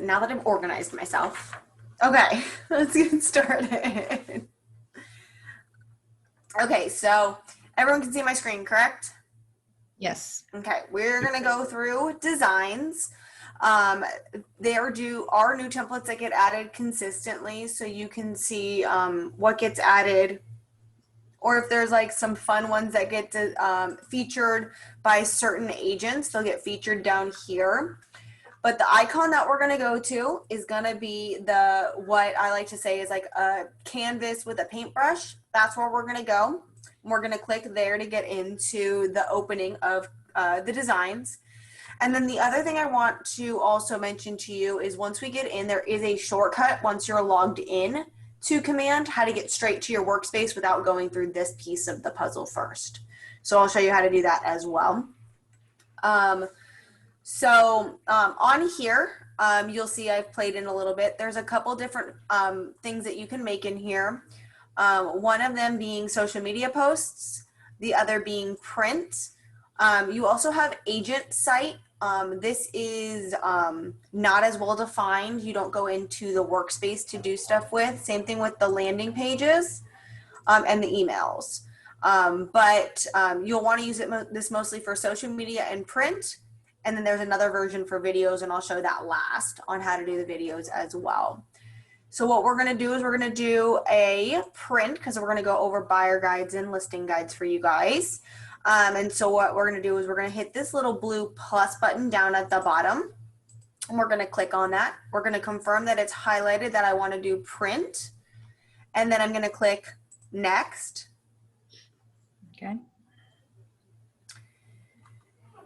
now that I've organized myself. Okay, let's get started. Okay, so everyone can see my screen, correct? Yes. Okay, we're gonna go through designs. There are new templates that get added consistently, so you can see what gets added, or if there's like some fun ones that get featured by certain agents, they'll get featured down here. But the icon that we're gonna go to is gonna be what I like to say is like a canvas with a paintbrush. That's where we're gonna go. We're gonna click there to get into the opening of the designs. And then the other thing I want to also mention to you is once we get in, there is a shortcut once you're logged in to Command, how to get straight to your workspace without going through this piece of the puzzle first. So I'll show you how to do that as well. On here, you'll see I've played in a little bit. There's a couple different things that you can make in here. One of them being social media posts, the other being print. You also have agent site. This is not as well defined. You don't go into the workspace to do stuff with. Same thing with the landing pages and the emails. You'll want to use this mostly for social media and print. And then there's another version for videos, and I'll show that last on how to do the videos as well. So what we're going to do is we're going to do a print because we're going to go over buyer guides and listing guides for you guys. And so what we're going to do is we're going to hit this little blue plus button down at the bottom. And we're going to click on that. We're going to confirm that it's highlighted that I want to do print. And then I'm going to click next. Okay.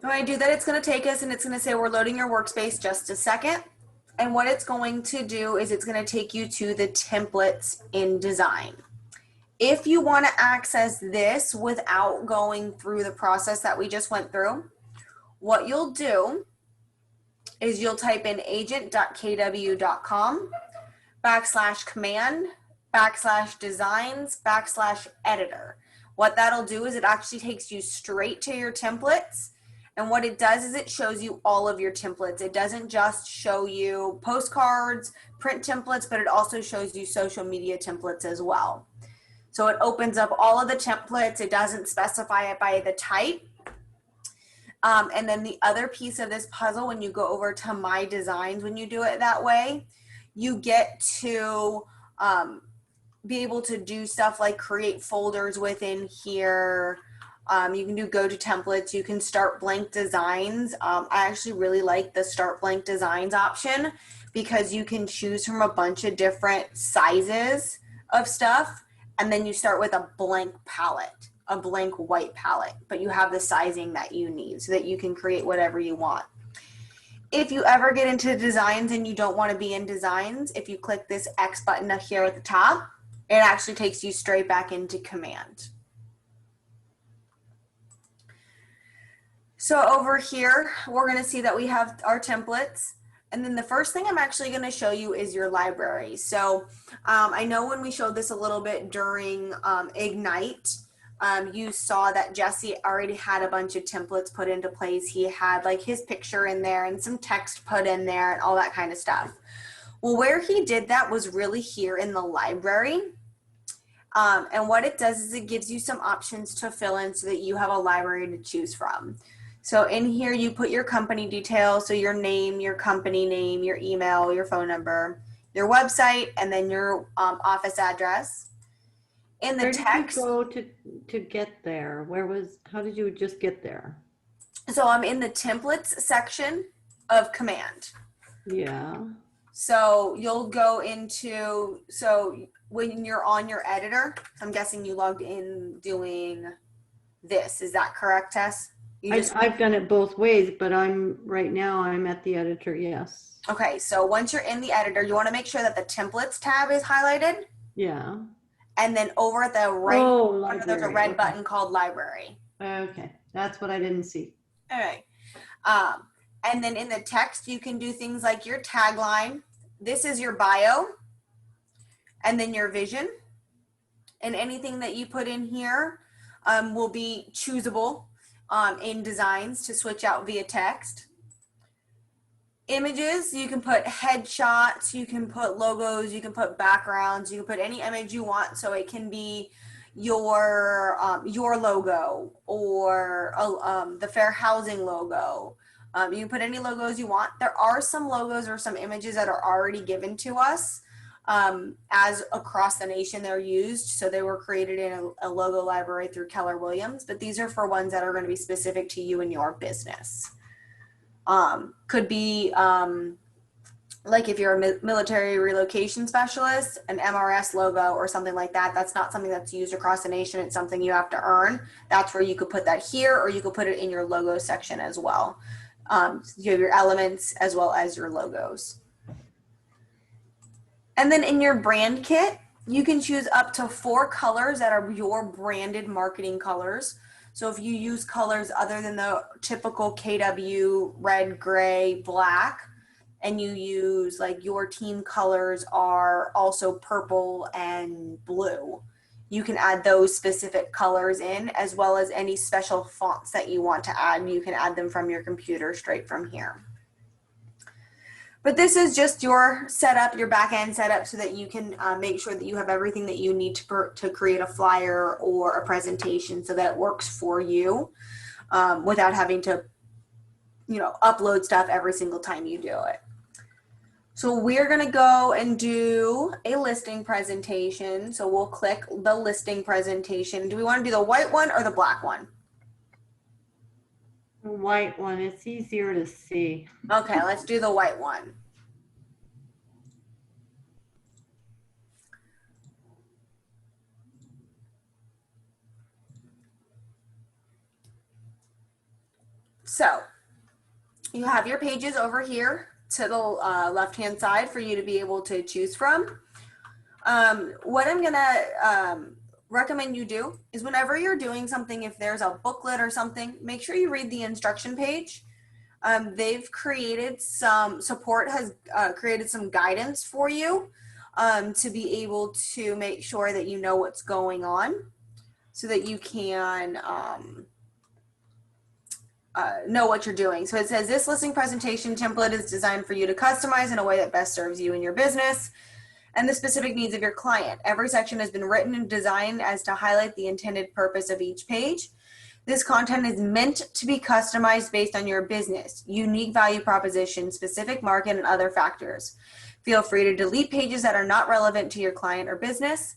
When I do that, it's going to take us and it's going to say we're loading your workspace just a second. And what it's going to do is it's going to take you to the templates in design. If you want to access this without going through the process that we just went through, what you'll do is you'll type in agent.kw.com/command/designs/editor. What that'll do is it actually takes you straight to your templates. And what it does is it shows you all of your templates. It doesn't just show you postcards, print templates, but it also shows you social media templates as well. So it opens up all of the templates. It doesn't specify it by the type. And then the other piece of this puzzle, when you go over to My Designs, when you do it that way, you get to be able to do stuff like create folders within here. You can do go to templates. You can start blank designs. I actually really like the start blank designs option because you can choose from a bunch of different sizes of stuff. And then you start with a blank palette, a blank white palette, but you have the sizing that you need so that you can create whatever you want. If you ever get into designs and you don't want to be in designs, if you click this X button up here at the top, it actually takes you straight back into Command. So over here, we're going to see that we have our templates. And then the first thing I'm actually going to show you is your library. So I know when we showed this a little bit during Ignite, you saw that Jesse already had a bunch of templates put into place. He had like his picture in there and some text put in there and all that kind of stuff. Well, where he did that was really here in the library. And what it does is it gives you some options to fill in so that you have a library to choose from. So in here, you put your company details, so your name, your company name, your email, your phone number, your website, and then your office address. In the Where text, did you go to get there? How did you just get there? So I'm in the templates section of Command. Yeah. So you'll go into, so when you're on your editor, I'm guessing you logged in doing this. Is that correct, Tess? I've done it both ways, but right now I'm at the editor, yes. Okay, so once you're in the editor, you want to make sure that the templates tab is highlighted. Yeah. And then over at the right corner, there's a red button called Library. Okay, that's what I didn't see. All right. And then in the text, you can do things like your tagline. This is your bio. And then your vision. And anything that you put in here will be choosable in designs to switch out via text. images, you can put headshots, you can put logos, you can put backgrounds, you can put any image you want. So it can be your logo or the fair housing logo. You can put any logos you want. There are some logos or some images that are already given to us as across the nation they're used. So they were created in a logo library through Keller Williams, but these are for ones that are going to be specific to you and your business. Could be like if you're a military relocation specialist, an MRS logo or something like that. That's not something that's used across the nation. It's something you have to earn. That's where you could put that here, or you could put it in your logo section as well. You have your elements as well as your logos. And then in your brand kit, you can choose up to 4 colors that are your branded marketing colors. So if you use colors other than the typical KW, red, gray, black, and you use like your team colors are also purple and blue, you can add those specific colors in, as well as any special fonts that you want to add. You can add them from your computer straight from here. But this is just your setup, your back end setup, so that you can make sure that you have everything that you need to create a flyer or a presentation so that it works for you without having to, upload stuff every single time you do it. So we're going to go and do a listing presentation. So we'll click the listing presentation. Do we want to do the white one or the black one? The white one, it's easier to see. Okay, let's do the white one. So you have your pages over here to the left-hand side for you to be able to choose from. What I'm gonna recommend you do is whenever you're doing something, if there's a booklet or something, make sure you read the instruction page. They've created support has created some guidance for you to be able to make sure that you know what's going on so that you can know what you're doing. So it says this listing presentation template is designed for you to customize in a way that best serves you and your business and the specific needs of your client. Every section has been written and designed as to highlight the intended purpose of each page. This content is meant to be customized based on your business, unique value proposition, specific market, and other factors. Feel free to delete pages that are not relevant to your client or business.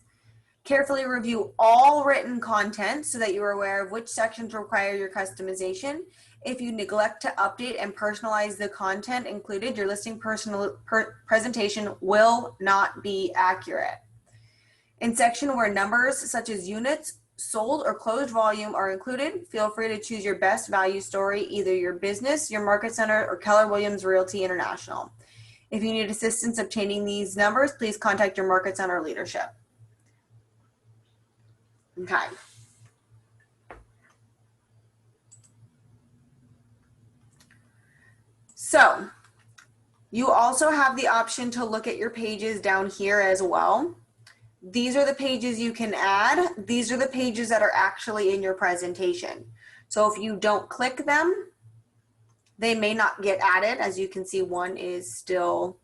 Carefully review all written content so that you are aware of which sections require your customization. If you neglect to update and personalize the content included, your listing presentation will not be accurate. In section where numbers such as units, sold, or closed volume are included, feel free to choose your best value story, either your business, your market center, or Keller Williams Realty International. If you need assistance obtaining these numbers, please contact your market center leadership. Okay. So you also have the option to look at your pages down here as well. These are the pages you can add. These are the pages that are actually in your presentation. So if you don't click them, they may not get added. As you can see, one is still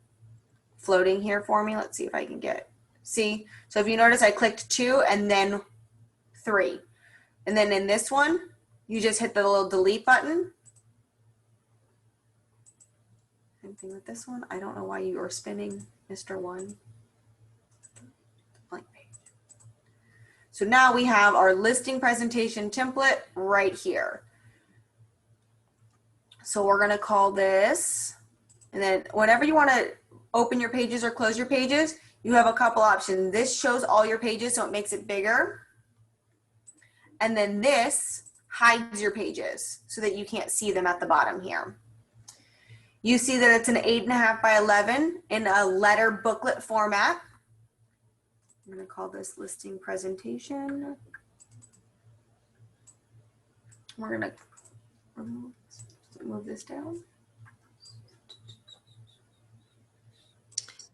floating here for me. Let's see if I can see. So if you notice, I clicked 2 and then 3. And then in this one, you just hit the little delete button. Same thing with this one. I don't know why you are spinning, Mr. One. Blank page. So now we have our listing presentation template right here. So we're going to call this, and then whenever you want to open your pages or close your pages, you have a couple options. This shows all your pages, so it makes it bigger. And then this hides your pages so that you can't see them at the bottom here. You see that it's an 8.5 by 11 in a letter booklet format. I'm going to call this listing presentation. We're going to move this down.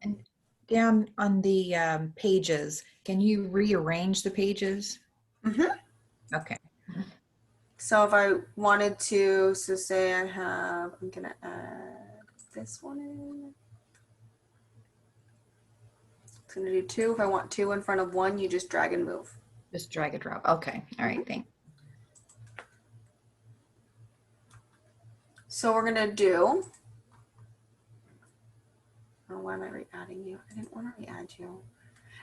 And down on the pages, can you rearrange the pages? Mm-hmm. Okay. So if I wanted to, so say I have, I'm going to add this one in. It's going to do 2. If I want 2 in front of 1, you just drag and move. Just drag and drop. Okay. All right. Thanks. So we're going to do, oh, why am I re-adding you? I didn't want to re-add you.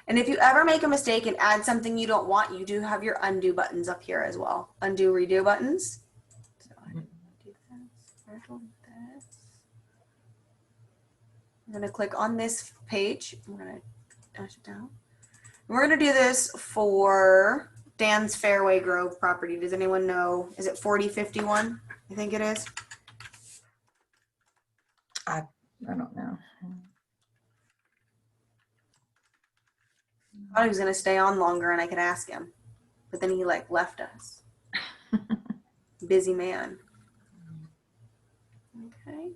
And if you ever make a mistake and add something you don't want, you do have your undo buttons up here as well. Undo, redo buttons. So I didn't want to do this. Where do this? I'm going to click on this page. I'm going to dash it down. We're going to do this for Dan's Fairway Grove property. Does anyone know? Is it 4051? I think it is. I don't know. I thought he was going to stay on longer and I could ask him. But then he like left us. Busy man. Okay.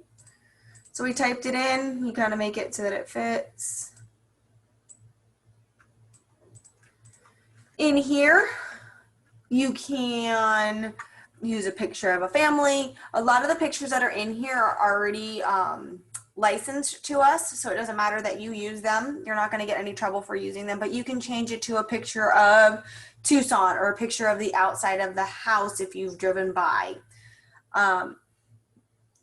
So we typed it in. You kind of make it so that it fits. In here, you can use a picture of a family. A lot of the pictures that are in here are already licensed to us, so it doesn't matter that you use them. You're not going to get any trouble for using them, but you can change it to a picture of Tucson or a picture of the outside of the house if you've driven by.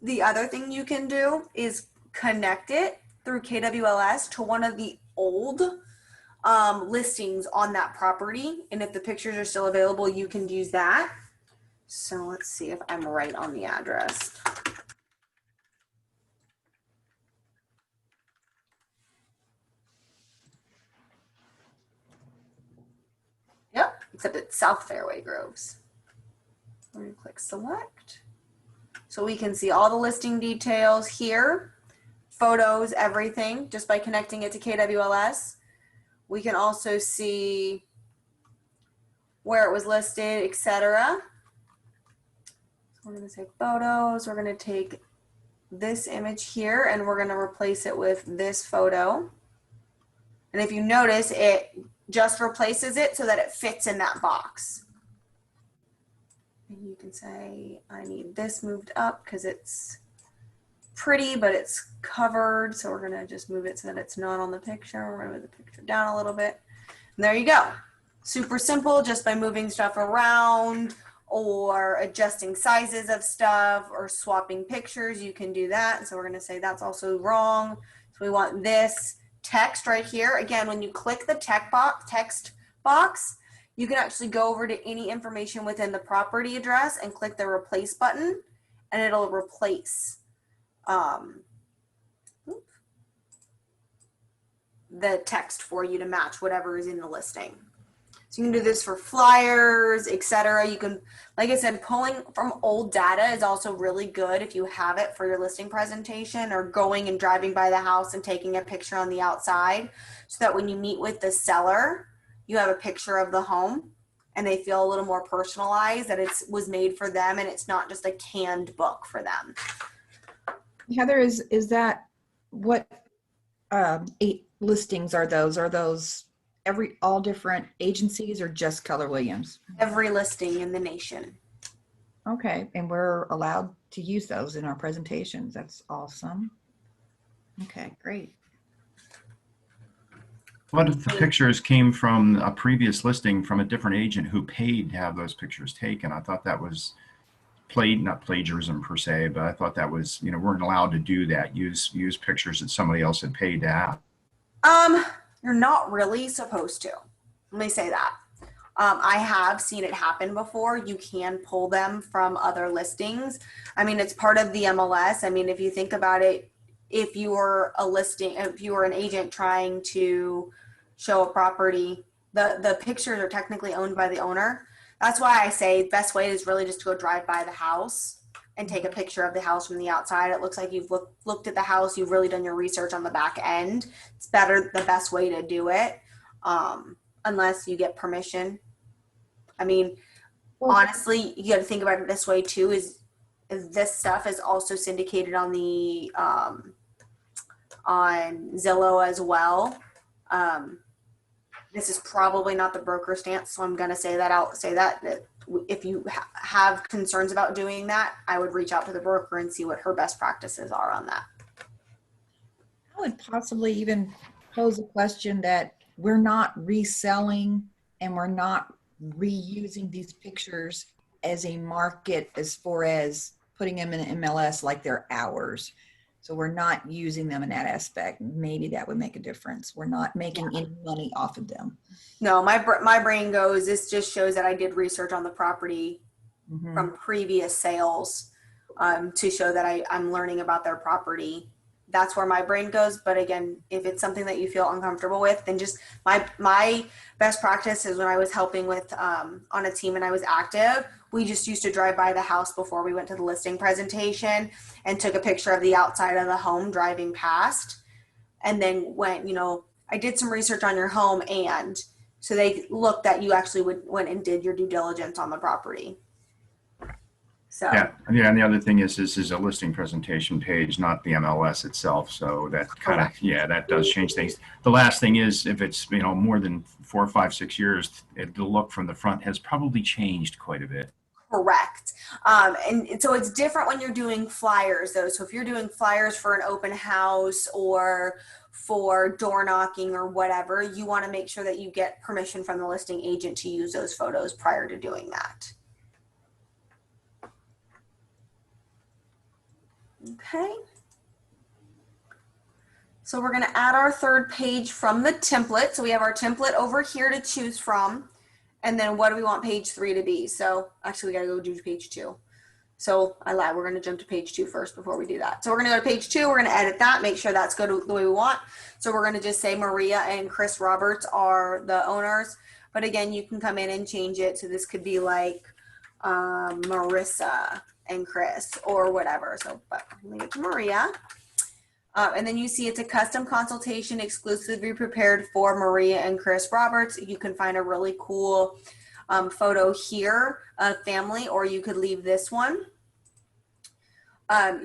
The other thing you can do is connect it through KWLS to one of the old listings on that property, and if the pictures are still available, you can use that. So let's see if I'm right on the address. Yep, except it's South Fairway Groves. We're going to click select. So we can see all the listing details here, photos, everything, just by connecting it to KWLS. We can also see where it was listed, etc. So we're going to say photos. We're going to take this image here and we're going to replace it with this photo. And if you notice, it just replaces it so that it fits in that box. And you can say, I need this moved up because it's pretty, but it's covered. So we're going to just move it so that it's not on the picture. We're going to move the picture down a little bit. And there you go. Super simple, just by moving stuff around or adjusting sizes of stuff or swapping pictures, you can do that. So we're going to say that's also wrong. So we want this text right here. Again, when you click the text box, you can actually go over to any information within the property address and click the replace button, and it'll replace the text for you to match whatever is in the listing. So you can do this for flyers, etc. You can, like I said, pulling from old data is also really good if you have it for your listing presentation, or going and driving by the house and taking a picture on the outside, so that when you meet with the seller, you have a picture of the home and they feel a little more personalized, that it was made for them and it's not just a canned book for them. Heather, is that what 8 listings are those? Are those all different agencies or just Keller Williams? Every listing in the nation. Okay, and we're allowed to use those in our presentations. That's awesome. Okay, great. What if the pictures came from a previous listing from a different agent who paid to have those pictures taken? I thought that was not plagiarism per se, but I thought that was, weren't allowed to do that. Use pictures that somebody else had paid to have. You're not really supposed to. Let me say that. I have seen it happen before. You can pull them from other listings. I mean, it's part of the MLS. I mean, if you think about it, if you were an agent trying to show a property, the pictures are technically owned by the owner. That's why I say the best way is really just to go drive by the house and take a picture of the house from the outside. It looks like you've looked at the house. You've really done your research on the back end. It's the best way to do it, unless you get permission. I mean, honestly, you got to think about it this way too, is this stuff is also syndicated on the on Zillow as well. This is probably not the broker stance, so I'm going to say that if you have concerns about doing that, I would reach out to the broker and see what her best practices are on that. would possibly even pose a question that we're not reselling and we're not reusing these pictures as a market as far as putting them in MLS like they're ours. So we're not using them in that aspect. Maybe that would make a difference. We're not making any money off of them. No, my brain goes, this just shows that I did research on the property from previous sales to show that I'm learning about their property. That's where my brain goes. But again, if it's something that you feel uncomfortable with, then just my best practice is when I was helping with on a team and I was active, we just used to drive by the house before we went to the listing presentation and took a picture of the outside of the home driving past, and then went, I did some research on your home, and so they looked that you actually went and did your due diligence on the property. So yeah. And the other thing is, this is a listing presentation page, not the MLS itself. So that kind of, that does change things. The last thing is, if it's, more than 4, 5, 6 years, the look from the front has probably changed quite a bit. correct. And so it's different when you're doing flyers though. So if you're doing flyers for an open house or for door knocking or whatever, you want to make sure that you get permission from the listing agent to use those photos prior to doing that. Okay. So we're going to add our third page from the template. So we have our template over here to choose from. And then what do we want page 3 to be? So actually we got to go do page 2. So I lied. We're going to jump to page 2 first before we do that. So we're going to go to page 2. We're going to edit that, make sure that's good the way we want. So we're going to just say Maria and Chris Roberts are the owners. But again, you can come in and change it. So this could be like Marissa and Chris or whatever. So but leave it to Maria. And then you see it's a custom consultation exclusively prepared for Maria and Chris Roberts. You can find a really cool photo here of family, or you could leave this one.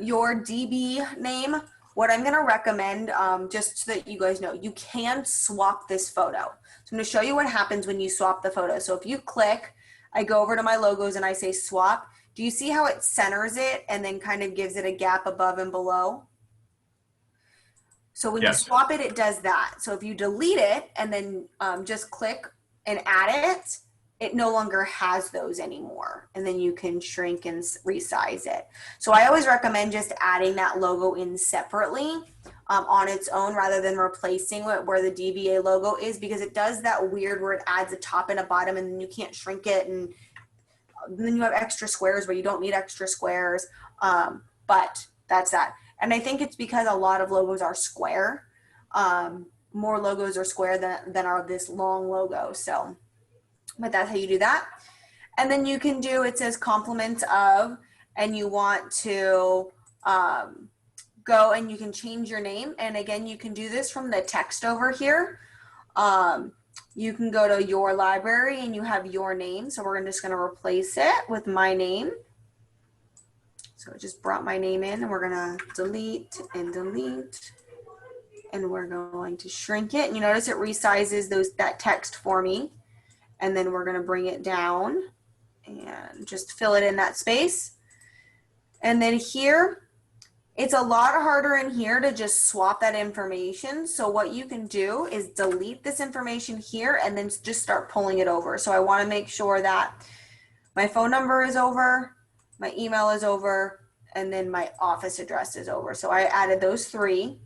Your DB name, what I'm going to recommend, just so that you guys know, you can swap this photo. So I'm going to show you what happens when you swap the photo. So if you click, I go over to my logos and I say swap. Do you see how it centers it and then kind of gives it a gap above and below? So when you swap it, it does that. So if you delete it and then just click and add it, it no longer has those anymore. And then you can shrink and resize it. So I always recommend just adding that logo in separately on its own rather than replacing it where the DBA logo is, because it does that weird where it adds a top and a bottom and then you can't shrink it, and then you have extra squares where you don't need extra squares. But that's that. And I think it's because a lot of logos are square. More logos are square than are this long logo. So, but that's how you do that. And then you can do, it says compliments of, and you want to go and you can change your name. And again, you can do this from the text over here. You can go to your library and you have your name. So we're just going to replace it with my name. So it just brought my name in, and we're going to delete and delete, and we're going to shrink it. And you notice it resizes that text for me. And then we're going to bring it down and just fill it in that space. And then here, it's a lot harder in here to just swap that information. So what you can do is delete this information here and then just start pulling it over. So I want to make sure that my phone number is over, my email is over, and then my office address is over. So I added those 3.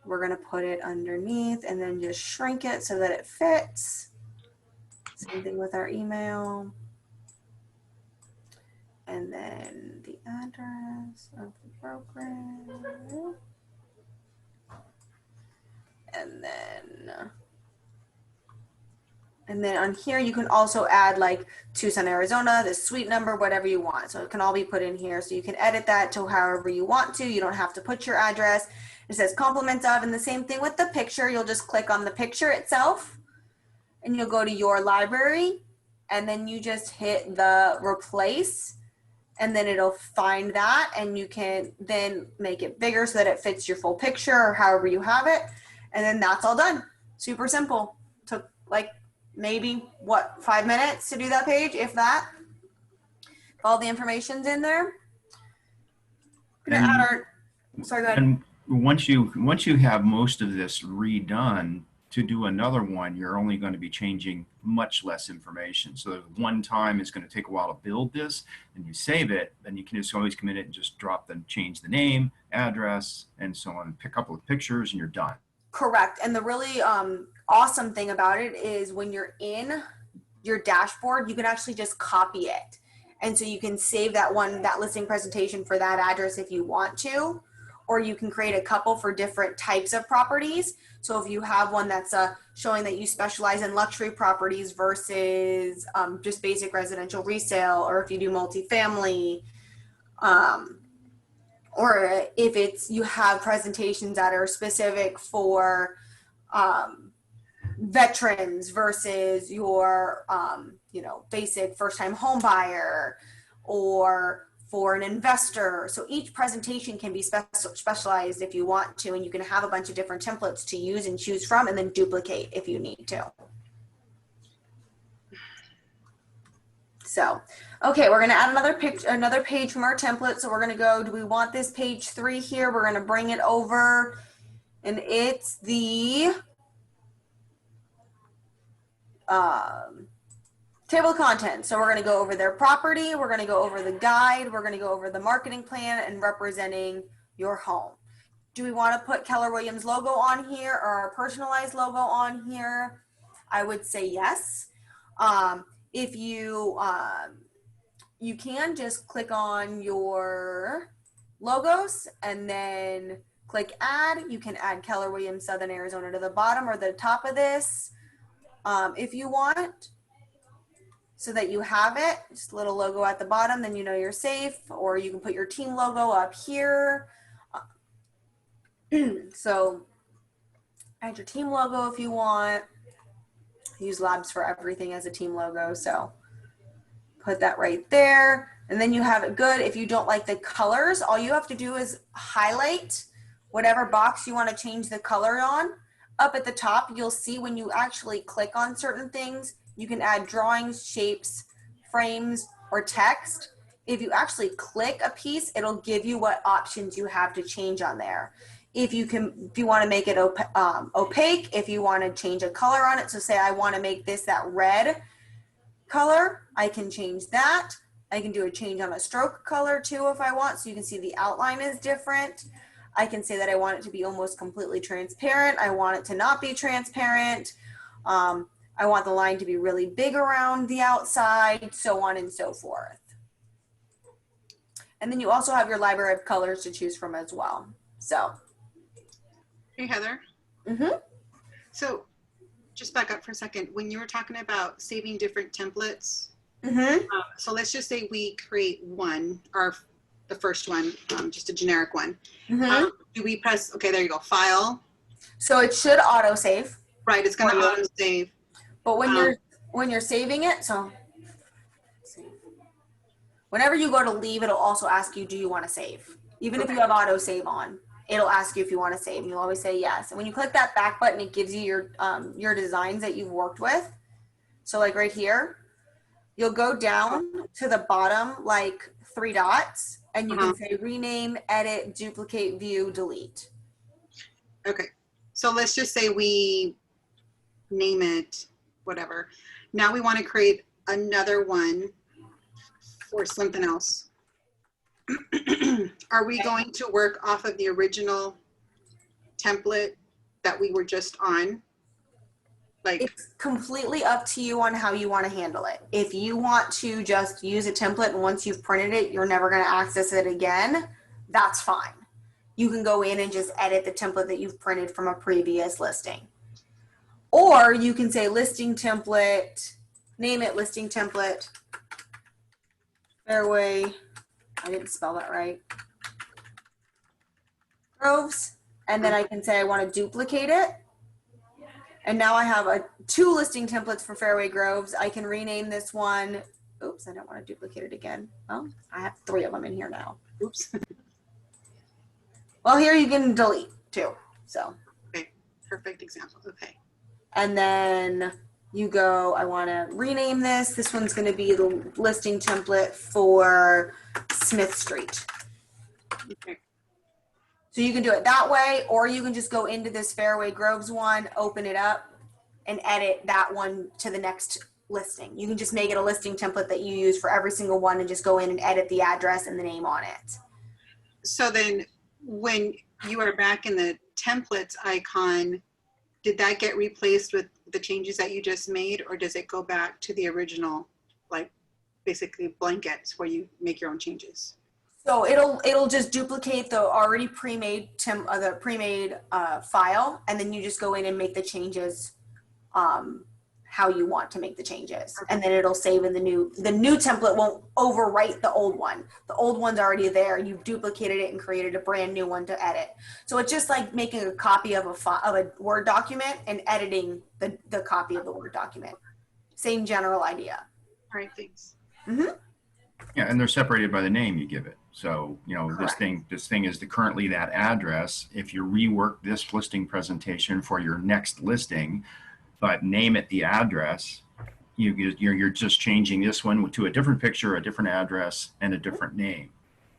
We're going to put it underneath and then just shrink it so that it fits. Same thing with our email. And then the address of the brokerage. And then on here, you can also add like Tucson, Arizona, the suite number, whatever you want. So it can all be put in here. So you can edit that to however you want to. You don't have to put your address. It says compliments of, and the same thing with the picture. You'll just click on the picture itself and you'll go to your library and then you just hit the replace, and then it'll find that, and you can then make it bigger so that it fits your full picture or however you have it. And then that's all done. Super simple. Took like maybe 5 minutes to do that page, if that. All the information's in there. Sorry, go ahead. once you have most of this redone, to do another one, you're only going to be changing much less information. So one time is going to take a while to build this, and you save it, then you can just always come in it and just change the name, address, and so on, pick a couple of pictures, and you're done. Correct. And the really awesome thing about it is when you're in your dashboard, you can actually just copy it. And so you can save that listing presentation for that address if you want to, or you can create a couple for different types of properties. So if you have one that's showing that you specialize in luxury properties versus just basic residential resale, or if you do multifamily, or if you have presentations that are specific for veterans versus your basic first-time home buyer, or for an investor. So each presentation can be specialized if you want to, and you can have a bunch of different templates to use and choose from, and then duplicate if you need to. So, okay, we're gonna add another page from our template. So we're gonna go, do we want this page 3 here? We're gonna bring it over, and it's the table of contents. So we're going to go over their property, we're going to go over the guide, we're going to go over the marketing plan and representing your home. Do we want to put Keller Williams logo on here or our personalized logo on here? I would say yes. If you you can just click on your logos and then click add. You can add Keller Williams Southern Arizona to the bottom or the top of this if you want, so that you have it, just a little logo at the bottom, then you know you're safe. Or you can put your team logo up here. So add your team logo if you want. Use Labs for Everything as a team logo, so put that right there. And then you have it good. If you don't like the colors, all you have to do is highlight whatever box you want to change the color on. Up at the top, you'll see when you actually click on certain things, you can add drawings, shapes, frames, or text. If you actually click a piece, it'll give you what options you have to change on there. If you want to make it opaque, if you want to change a color on it, so say I want to make this that red color, I can change that. I can do a change on a stroke color too if I want, so you can see the outline is different. I can say that I want it to be almost completely transparent. I want it to not be transparent. I want the line to be really big around the outside, so on and so forth. And then you also have your library of colors to choose from as well. So. Hey, Heather. Mm-hmm. So just back up for a second. When you were talking about saving different templates, Mm-hmm. So let's just say we create one, the first one, just a generic one. Mm-hmm. Do we press, okay, there you go, file. So it should auto save. Right, it's gonna auto save. But when you're saving it, so whenever you go to leave, it'll also ask you, do you want to save? Even if you have auto save on, it'll ask you if you want to save, and you'll always say yes. And when you click that back button, it gives you your designs that you've worked with. So like right here, you'll go down to the bottom, like 3 dots, and you can say rename, edit, duplicate, view, delete. Okay, so let's just say we name it whatever. Now we want to create another one for something else. Are we going to work off of the original template that we were just on? Like, it's completely up to you on how you want to handle it. If you want to just use a template and once you've printed it, you're never going to access it again, that's fine. You can go in and just edit the template that you've printed from a previous listing. Or you can say listing template, name it listing template, Fairway, I didn't spell that right, Groves, and then I can say I want to duplicate it. And now I have 2 listing templates for Fairway Groves. I can rename this one. Oops, I don't want to duplicate it again. Well, I have 3 of them in here now. Oops. Well, here you can delete too. So. okay, perfect example. Okay. And then you go, I want to rename this. This one's going to be the listing template for Smith Street. Okay. So you can do it that way, or you can just go into this Fairway Groves one, open it up, and edit that one to the next listing. You can just make it a listing template that you use for every single one and just go in and edit the address and the name on it. So then when you are back in the templates icon, did that get replaced with the changes that you just made, or does it go back to the original, like basically blankets where you make your own changes? So it'll just duplicate the already pre-made file, and then you just go in and make the changes how you want to make the changes, and then it'll save in the new template won't overwrite the old one. The old one's already there. You've duplicated it and created a brand new one to edit. So it's just like making a copy of a Word document and editing the copy of the Word document. Same general idea. All right, thanks. Mm-hmm. Yeah, and they're separated by the name you give it. So, Correct. this thing is currently that address. If you rework this listing presentation for your next listing, but name it the address, you're just changing this one to a different picture, a different address, and a different name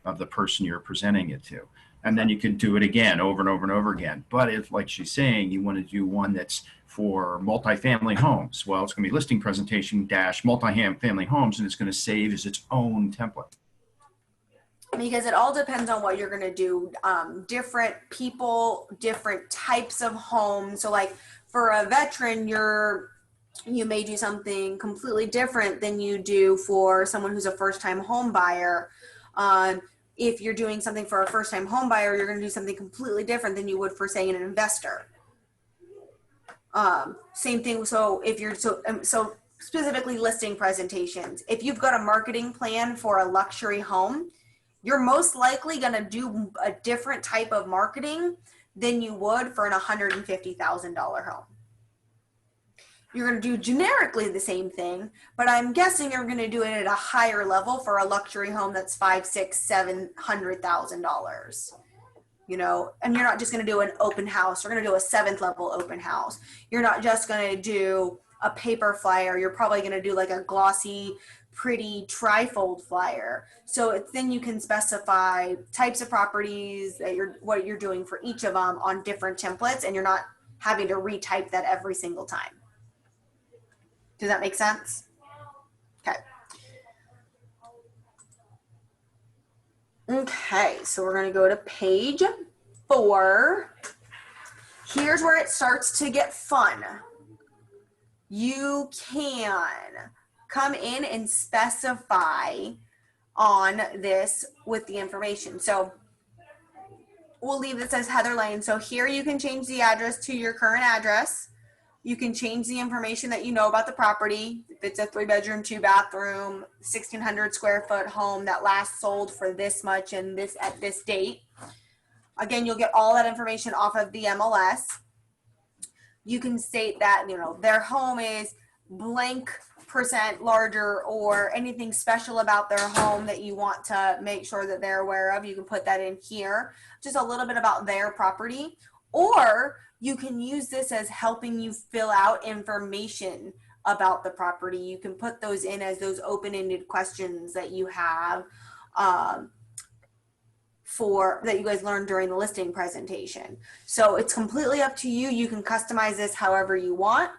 of the person you're presenting it to. And then you can do it again over and over and over again. But if, like she's saying, you want to do one that's for multifamily homes, well, it's going to be listing presentation dash multifamily homes, and it's going to save as its own template. Because it all depends on what you're going to do. Different people, different types of homes. So like for a veteran, you may do something completely different than you do for someone who's a first-time home buyer. If you're doing something for a first-time home buyer, you're going to do something completely different than you would for, say, an investor. Same thing. So if you're so specifically listing presentations, if you've got a marketing plan for a luxury home, you're most likely going to do a different type of marketing than you would for an $150,000 home. You're going to do generically the same thing, but I'm guessing you're going to do it at a higher level for a luxury home that's $500,000, $600,000, $700,000. And you're not just going to do an open house. You're going to do a 7th level open house. You're not just going to do a paper flyer. You're probably going to do like a glossy, pretty trifold flyer. So then you can specify types of properties that what you're doing for each of them on different templates, and you're not having to retype that every single time. Does that make sense? Okay. Okay, so we're going to go to page 4. Here's where it starts to get fun. You can come in and specify on this with the information. So we'll leave this as Heather Lane. So here you can change the address to your current address. You can change the information that you know about the property. If it's a 3-bedroom, 2-bathroom, 1,600 square foot home that last sold for this much and this at this date. Again, you'll get all that information off of the MLS. You can state that, their home is blank % larger, or anything special about their home that you want to make sure that they're aware of. You can put that in here, just a little bit about their property. Or you can use this as helping you fill out information about the property. You can put those in as those open-ended questions that you have that you guys learned during the listing presentation. So it's completely up to you. You can customize this however you want.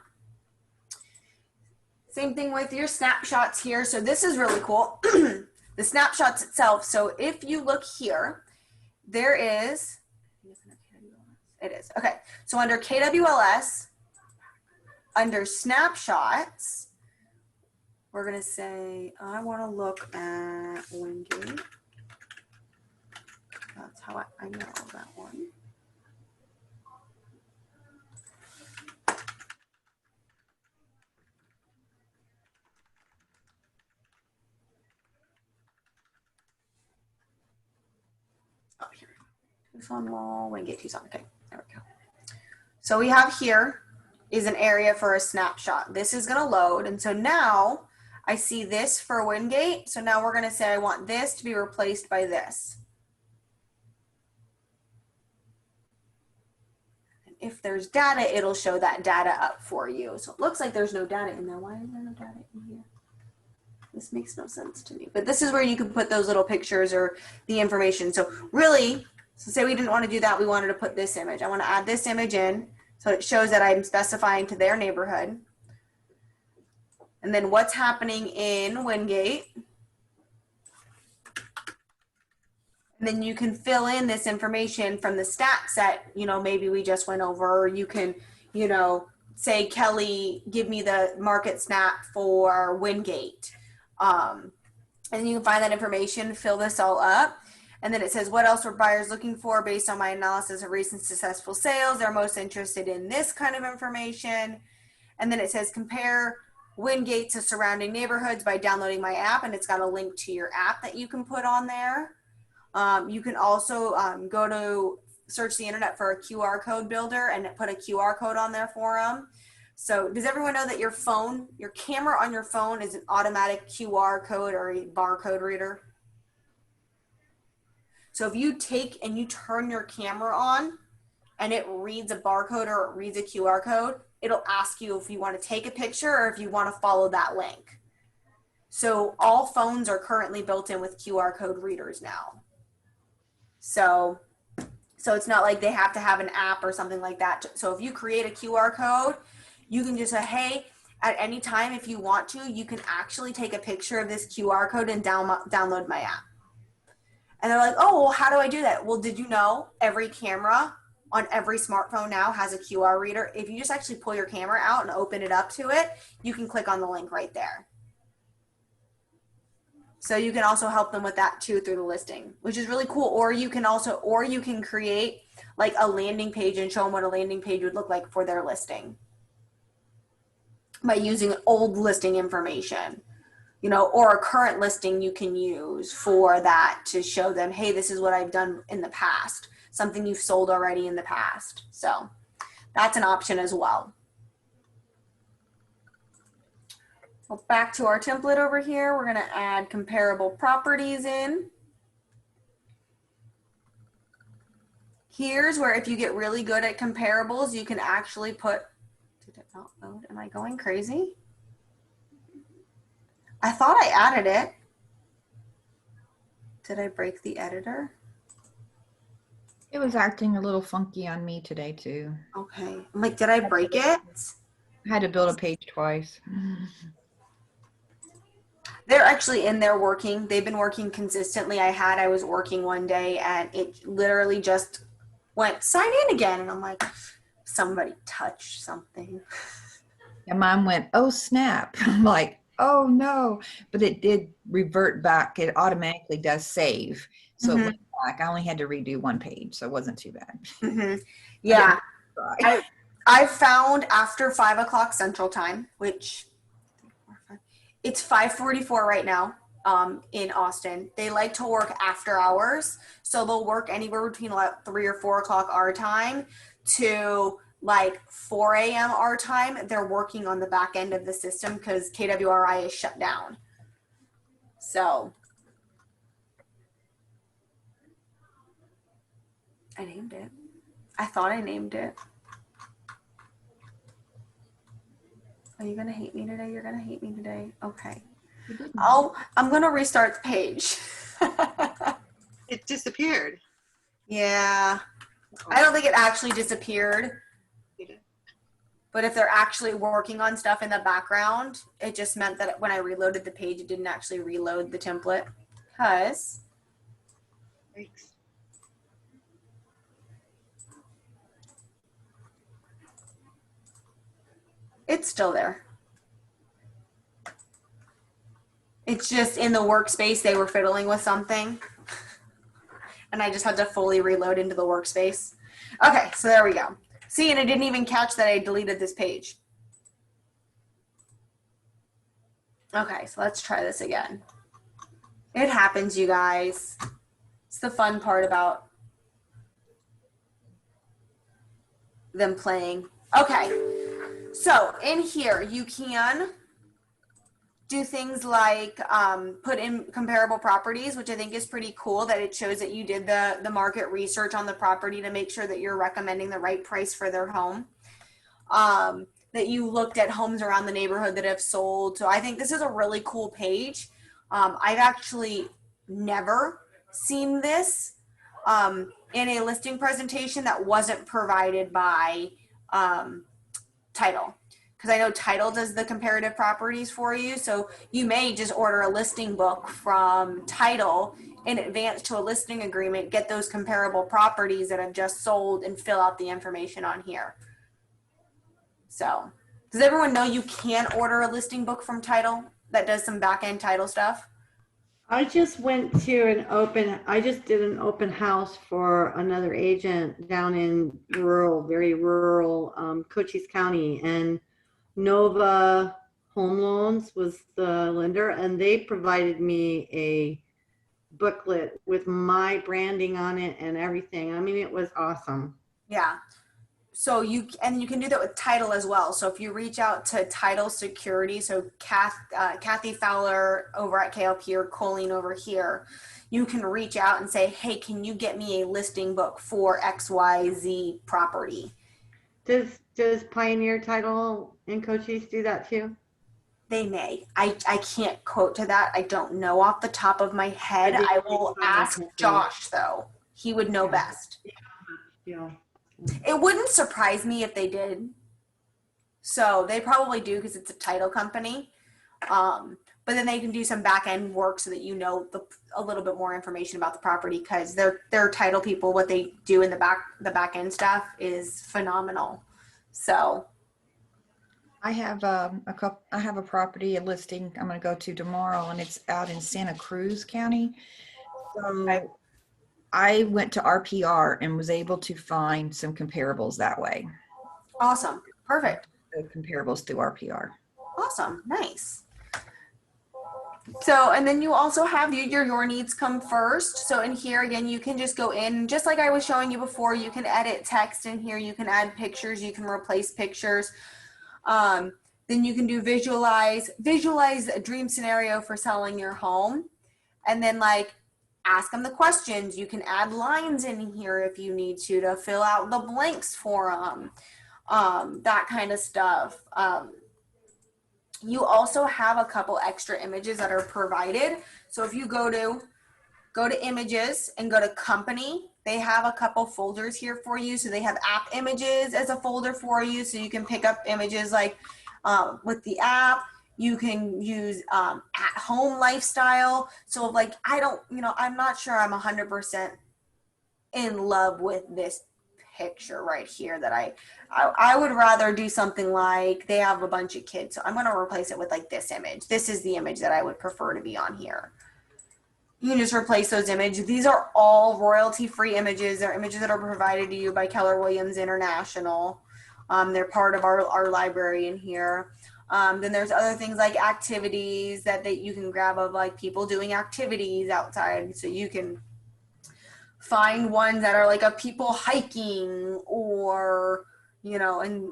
Same thing with your snapshots here. So this is really cool. The snapshots itself. So if you look here, there is, it is, okay. So under KWLS, under snapshots, we're gonna say, I wanna look at Wingate. That's how I know that one. Oh, here. Tucson Mall, Wingate, Tucson. Okay, there we go. So we have here is an area for a snapshot. This is going to load. And so now I see this for Wingate. So now we're going to say I want this to be replaced by this. And if there's data, it'll show that data up for you. So it looks like there's no data in there. Why is there no data in here? This makes no sense to me. But this is where you can put those little pictures or the information. So really, So say we didn't want to do that. We wanted to put this image. I want to add this image in. So it shows that I'm specifying to their neighborhood. And then what's happening in Wingate. And then you can fill in this information from the stat set, you know, maybe we just went over, or you can, you know, say, Kelly, give me the market snap for Wingate. And you can find that information, fill this all up. And then it says, what else were buyers looking for based on my analysis of recent successful sales? They're most interested in this kind of information. And then it says, compare Wingate to surrounding neighborhoods by downloading my app. And it's got a link to your app that you can put on there. You can also go to search the internet for a QR code builder and put a QR code on there for them. So does everyone know that your phone, your camera on your phone is an automatic QR code or a barcode reader? So if you take and you turn your camera on and it reads a barcode or it reads a QR code, it'll ask you if you want to take a picture or if you want to follow that link. So all phones are currently built in with QR code readers now. So it's not like they have to have an app or something like that. So if you create a QR code, you can just say, hey, at any time, if you want to, you can actually take a picture of this QR code and download my app. And they're like, oh, well, how do I do that? Well, did you know every camera on every smartphone now has a QR reader? If you just actually pull your camera out and open it up to it, you can click on the link right there. So you can also help them with that too through the listing, which is really cool. Or you can create like a landing page and show them what a landing page would look like for their listing by using old listing information, you know, or a current listing you can use for that to show them, hey, this is what I've done in the past, something you've sold already in the past. So that's an option as well. Well, back to our template over here, we're going to add comparable properties in. Here's where if you get really good at comparables, you can actually put, did it not load? Am I going crazy? I thought I added it. Did I break the editor? It was acting a little funky on me today too. Okay. I'm like, did I break it? I had to build a page twice. They're actually in there working. They've been working consistently. I was working one day and it literally just went sign in again. And I'm like, somebody touched something. And mine went, oh snap. I'm like, oh no. But it did revert back. It automatically does save. So it went back. I only had to redo one page. So it wasn't too bad. Yeah. I found after 5 o'clock Central Time, which it's 5:44 right now in Austin. They like to work after hours. So they'll work anywhere between like 3 or 4 o'clock our time to like 4 a.m. our time. They're working on the back end of the system because KWRI is shut down. So I named it. I thought I named it. Are you going to hate me today? You're going to hate me today. Okay. I'm going to restart the page. It disappeared. Yeah. I don't think it actually disappeared. But if they're actually working on stuff in the background, it just meant that when I reloaded the page, it didn't actually reload the template. Because Thanks. it's still there. It's just in the workspace, they were fiddling with something. And I just had to fully reload into the workspace. Okay, so there we go. See, and it didn't even catch that I deleted this page. Okay, so let's try this again. It happens, you guys. It's the fun part about them playing. Okay, so in here, you can do things like put in comparable properties, which I think is pretty cool that it shows that you did the market research on the property to make sure that you're recommending the right price for their home. That you looked at homes around the neighborhood that have sold. So I think this is a really cool page. I've actually never seen this in a listing presentation that wasn't provided by Title. Because I know Title does the comparative properties for you. So you may just order a listing book from Title in advance to a listing agreement, get those comparable properties that have just sold, and fill out the information on here. So does everyone know you can order a listing book from Title that does some back end title stuff? I just did an open house for another agent down in very rural, Cochise County, and Nova Home Loans was the lender, and they provided me a booklet with my branding on it and everything. I mean, it was awesome. Yeah. So you can do that with Title as well. So if you reach out to Title Security, so Kathy Fowler over at KLP or Colleen over here, you can reach out and say, hey, can you get me a listing book for XYZ property? Does Pioneer Title in Cochise do that too? They may. I can't quote to that. I don't know off the top of my head. I will ask Josh though. He would know best. Yeah. It wouldn't surprise me if they did. So they probably do because it's a title company. But then they can do some back end work so that you know a little bit more information about the property, because they're title people. What they do in the back end stuff is phenomenal. So I have a property, a listing I'm going to go to tomorrow, and it's out in Santa Cruz County. So I went to RPR and was able to find some comparables that way. awesome. Perfect. The comparables through RPR. Awesome. Nice. So, and then you also have your needs come first. So in here, again, you can just go in, just like I was showing you before, you can edit text in here. You can add pictures. You can replace pictures. Then you can do visualize a dream scenario for selling your home. And then like ask them the questions. You can add lines in here if you need to fill out the blanks for them. That kind of stuff. You also have a couple extra images that are provided. So if you go to images and go to company, they have a couple folders here for you. So they have app images as a folder for you. So you can pick up images like with the app. You can use at home lifestyle. So like, I'm not sure I'm 100% in love with this picture right here that I would rather do something like they have a bunch of kids. So I'm going to replace it with like this image. This is the image that I would prefer to be on here. You can just replace those images. These are all royalty-free images. They're images that are provided to you by Keller Williams International. They're part of our library in here. Then there's other things like activities that you can grab of like people doing activities outside. So you can find ones that are like of people hiking or, and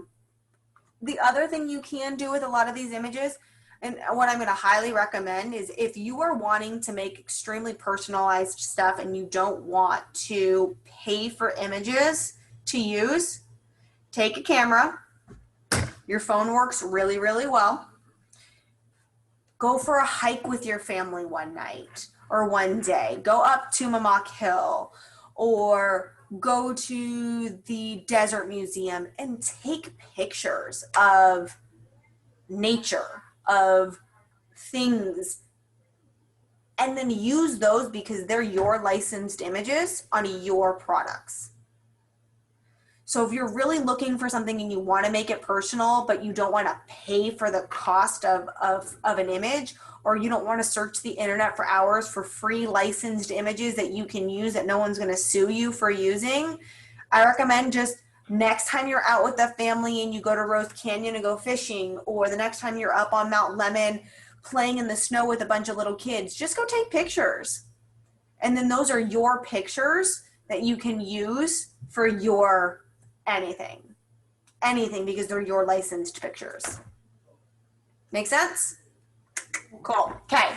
the other thing you can do with a lot of these images, and what I'm going to highly recommend is if you are wanting to make extremely personalized stuff and you don't want to pay for images to use, take a camera. Your phone works really, really well. Go for a hike with your family one night or one day. Go up to Mamak Hill or go to the Desert Museum and take pictures of nature, of things, and then use those because they're your licensed images on your products. So if you're really looking for something and you want to make it personal, but you don't want to pay for the cost of an image, or you don't want to search the internet for hours for free licensed images that you can use that no one's going to sue you for using, I recommend just next time you're out with the family and you go to Rose Canyon and go fishing, or the next time you're up on Mount Lemon playing in the snow with a bunch of little kids, just go take pictures. And then those are your pictures that you can use for your anything, because they're your licensed pictures. Make sense? Cool. Okay.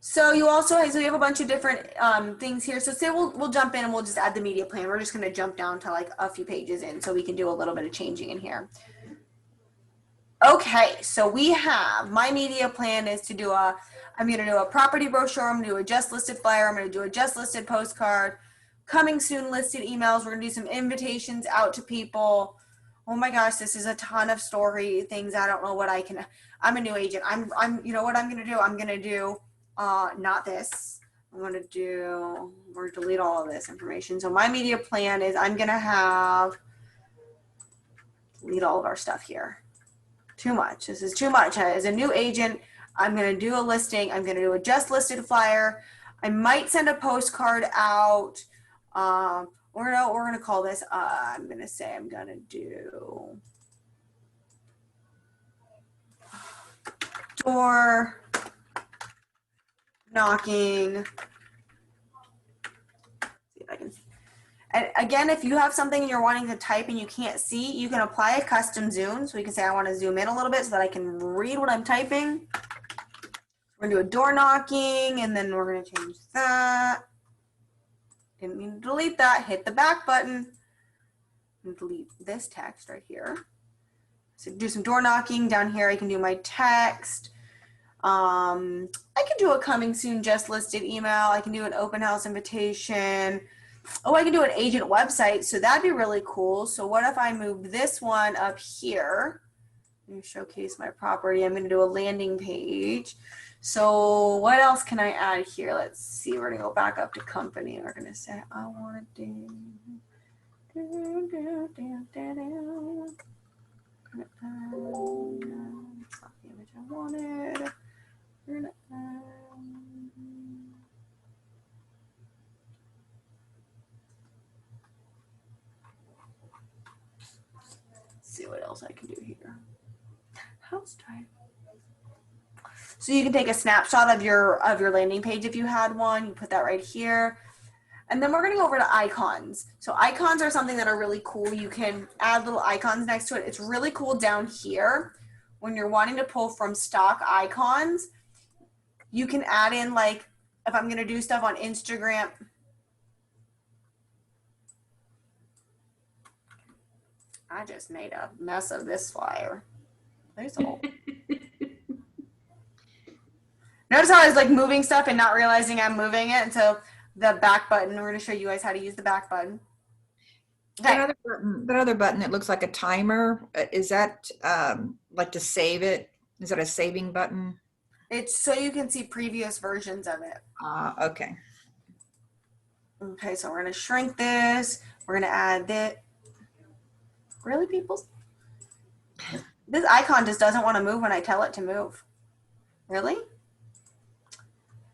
So you have a bunch of different things here. So say we'll jump in and we'll just add the media plan. We're just going to jump down to like a few pages in so we can do a little bit of changing in here. Okay, so we have, my media plan is to do I I'm going to do a property brochure. I'm going to do a just listed flyer. I'm going to do a just listed postcard. Coming soon listed emails. We're going to do some invitations out to people. Oh my gosh, this is a ton of story things. I don't know what I can. I'm a new agent. You know what I'm going to do? I'm going to do not this. I'm going to do, or delete all of this information. So my media plan is I'm going to have, delete all of our stuff here. Too much. This is too much. As a new agent, I'm going to do a listing. I'm going to do a just listed flyer. I might send a postcard out. Or no, we're going to call this, I'm going to say I'm going to do door knocking. See if I can. And again, if you have something you're wanting to type and you can't see, you can apply a custom zoom. So you can say, I want to zoom in a little bit so that I can read what I'm typing. We're going to do a door knocking, and then we're going to change that. Didn't mean to delete that. Hit the back button and delete this text right here. So do some door knocking down here. I can do my text. I can do a coming soon just listed email. I can do an open house invitation. Oh, I can do an agent website. So that'd be really cool. So what if I moved this one up here? Let me showcase my property. I'm going to do a landing page. So what else can I add here? Let's see. We're going to go back up to company. We're going to say, I want to do. That's not the image I wanted. We're going to see what else I can do here. House type. So you can take a snapshot of your landing page if you had one. You put that right here. And then we're going to go over to icons. So icons are something that are really cool. You can add little icons next to it. It's really cool down here when you're wanting to pull from stock icons. You can add in, like, if I'm going to do stuff on Instagram. I just made a mess of this flyer. There's a whole. Notice how I was like moving stuff and not realizing I'm moving it. And so the back button, we're going to show you guys how to use the back button. Okay. That other button, it looks like a timer. Is that like to save it? Is that a saving button? It's so you can see previous versions of it. Okay. Okay, so we're going to shrink this. We're going to add that. Really, people? This icon just doesn't want to move when I tell it to move. Really?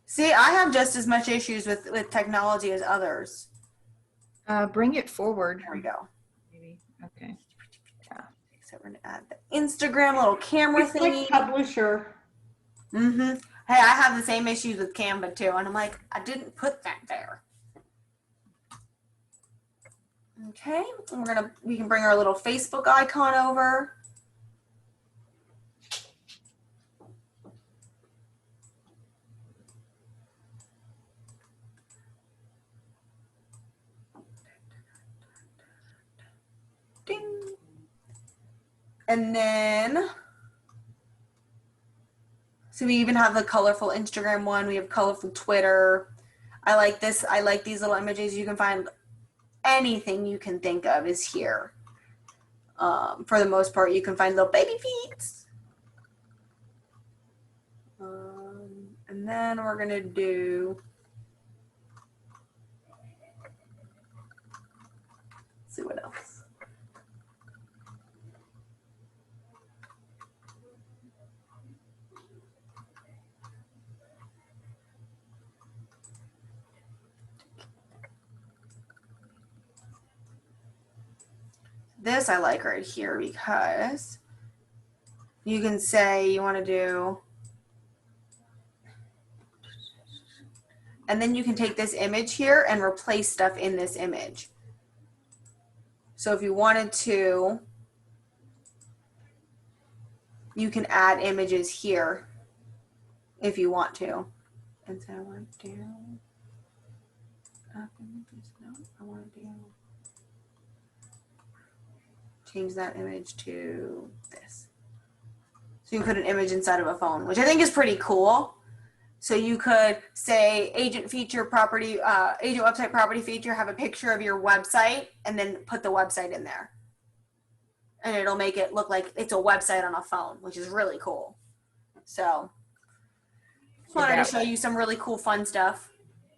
See, I have just as much issues with technology as others. Bring it forward. There we go. Maybe. Okay. Yeah. So we're going to add the Instagram little camera It's thingy. like publisher. Mm-hmm. Hey, I have the same issues with Canva too, and I'm like, I didn't put that there. Okay, and we can bring our little Facebook icon over. Ding. And then, so we even have the colorful Instagram one. We have colorful Twitter. I like this. I like these little images. You can find anything you can think of is here. For the most part, you can find little baby feet. And then we're going to do, let's see what else. This I like right here because you can say you want to do, and then you can take this image here and replace stuff in this image. So if you wanted to, you can add images here if you want to. And so I want to do, no, I want to do, change that image to this. So you can put an image inside of a phone, which I think is pretty cool. So you could say agent feature property, agent website property feature, have a picture of your website and then put the website in there. And it'll make it look like it's a website on a phone, which is really cool. So just wanted to show you some really cool fun stuff.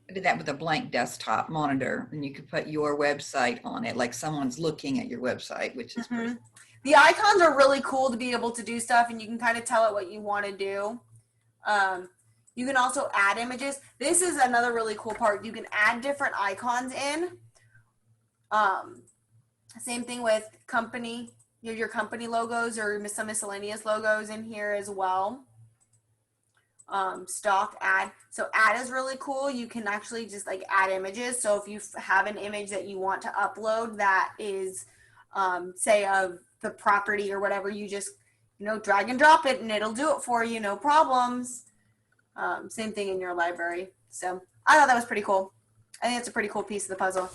I did that with a blank desktop monitor, and you could put your website on it, like someone's looking at your website, which is pretty. The icons are really cool to be able to do stuff, and you can kind of tell it what you want to do. You can also add images. This is another really cool part. You can add different icons in. Same thing with company. You have your company logos or some miscellaneous logos in here as well. Stock ad. So ad is really cool. You can actually just like add images. So if you have an image that you want to upload that is, say, of the property or whatever, you just, drag and drop it and it'll do it for you, no problems. Same thing in your library. So I thought that was pretty cool. I think it's a pretty cool piece of the puzzle.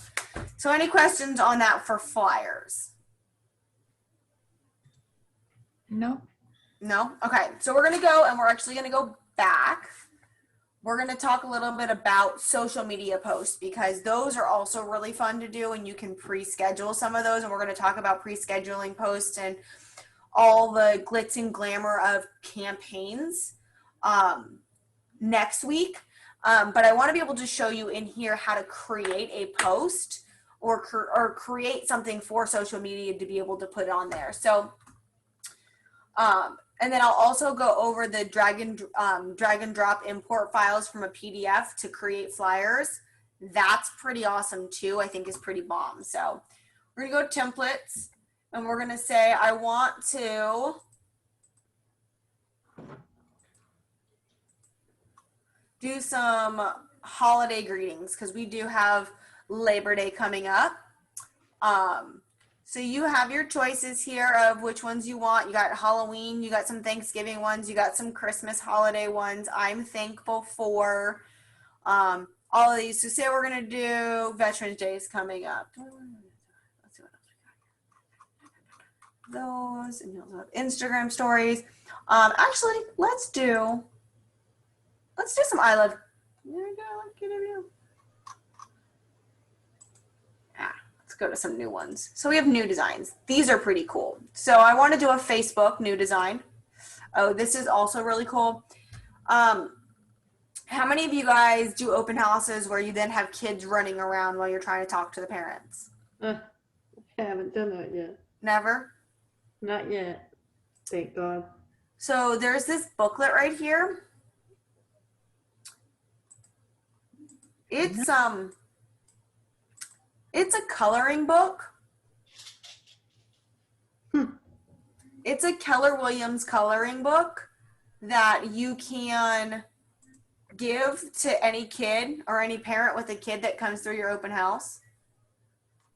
So any questions on that for flyers? No. No? Okay. So we're going to go, and we're actually going to go back. We're going to talk a little bit about social media posts, because those are also really fun to do, and you can pre-schedule some of those. And we're going to talk about pre-scheduling posts and all the glitz and glamour of campaigns next week. But I want to be able to show you in here how to create a post or create something for social media to be able to put on there. So, and then I'll also go over the drag and drop import files from a PDF to create flyers. That's pretty awesome too. I think is pretty bomb. So we're gonna go to templates, and we're gonna say I want to do some holiday greetings, because we do have Labor Day coming up. So you have your choices here of which ones you want. You got Halloween, you got some Thanksgiving ones, you got some Christmas holiday ones. I'm thankful for all of these. So say we're gonna do Veterans Day is coming up. Let's see what else we got here. Those, and you'll have Instagram stories. Actually, let's do some I love. There we go. Let's get a view. Let's go to some new ones. So we have new designs. These are pretty cool. So I want to do a Facebook new design. Oh, this is also really cool. How many of you guys do open houses where you then have kids running around while you're trying to talk to the parents? I haven't done that yet. Never? Not yet. Thank God. So there's this booklet right here. It's a coloring book. It's a Keller Williams coloring book that you can give to any kid or any parent with a kid that comes through your open house.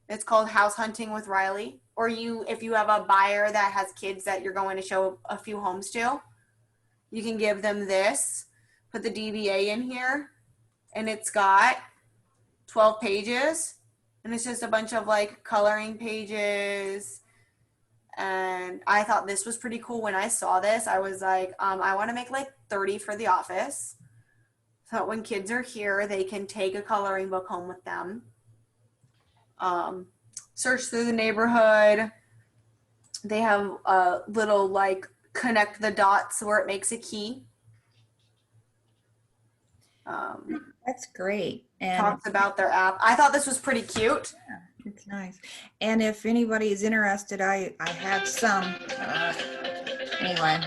It's called House Hunting with Riley. Or if you have a buyer that has kids that you're going to show a few homes to, you can give them this, put the DBA in here, and it's got 12 pages. And it's just a bunch of like coloring pages. And I thought this was pretty cool. When I saw this, I was like, I want to make like 30 for the office. So that when kids are here, they can take a coloring book home with them. Search through the neighborhood. They have a little like connect the dots where it makes a key. That's great. And Talks about their app. I thought this was pretty cute. yeah, it's nice. And if anybody is interested, I have some. Anyway.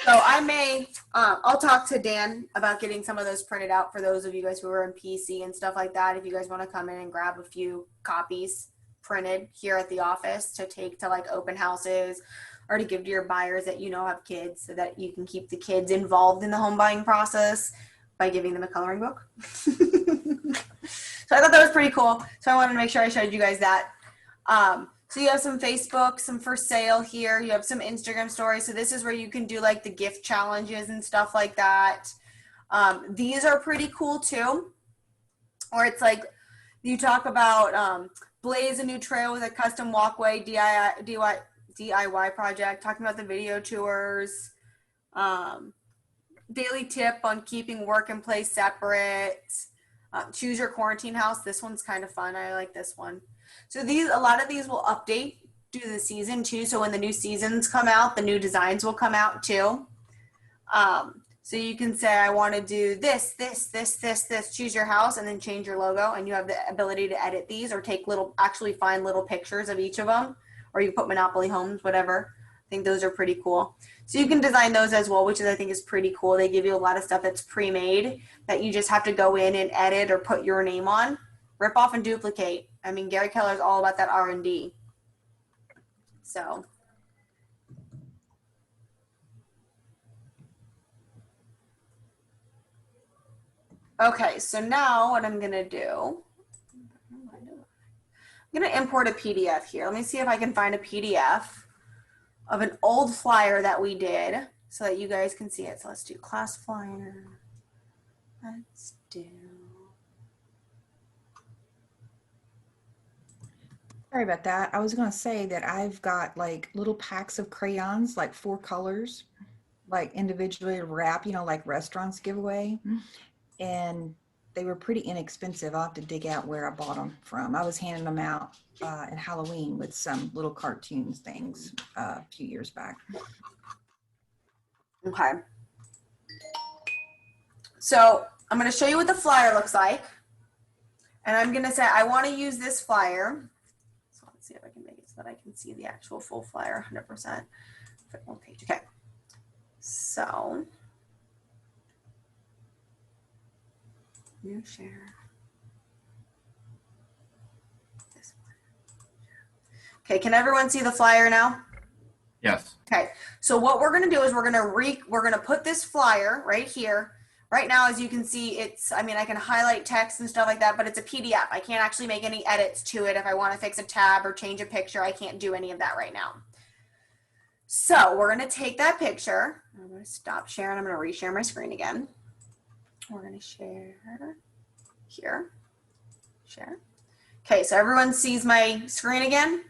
So I may, I'll talk to Dan about getting some of those printed out for those of you guys who are in PC and stuff like that. If you guys want to come in and grab a few copies printed here at the office to take to like open houses or to give to your buyers that have kids, so that you can keep the kids involved in the home buying process by giving them a coloring book. So I thought that was pretty cool. So I wanted to make sure I showed you guys that. So you have some Facebook, some for sale here. You have some Instagram stories. So this is where you can do like the gift challenges and stuff like that. These are pretty cool too. Or it's like you talk about blaze a new trail with a custom walkway, DIY project, talking about the video tours, daily tip on keeping work and play separate, choose your quarantine house. This one's kind of fun. I like this one. So a lot of these will update due to the season too. So when the new seasons come out, the new designs will come out too. So you can say, I want to do this, choose your house, and then change your logo. And you have the ability to edit these or actually find little pictures of each of them, or you put Monopoly Homes, whatever. I think those are pretty cool. So you can design those as well, which I think is pretty cool. They give you a lot of stuff that's pre-made that you just have to go in and edit or put your name on, rip off and duplicate. I mean, Gary Keller is all about that R&D. So. Okay, so now what I'm gonna do, I'm gonna import a PDF here. Let me see if I can find a PDF of an old flyer that we did so that you guys can see it. So let's do class flyer. Let's do. Sorry about that. I was going to say that I've got like little packs of crayons, like 4 colors, like individually wrapped, like restaurants give away. And they were pretty inexpensive. I'll have to dig out where I bought them from. I was handing them out at Halloween with some little cartoons things a few years back. Okay. So I'm going to show you what the flyer looks like. And I'm going to say, I want to use this flyer. So let's see if I can make it so that I can see the actual full flyer 100%. One page. Okay. So. New share. This one. Okay, can everyone see the flyer now? Yes. Okay, so what we're gonna do is we're gonna put this flyer right here. Right now, as you can see, I can highlight text and stuff like that, but it's a PDF. I can't actually make any edits to it. If I want to fix a tab or change a picture, I can't do any of that right now. So we're gonna take that picture. I'm gonna stop sharing. I'm gonna reshare my screen again. We're gonna share here, share. Okay, so everyone sees my screen again?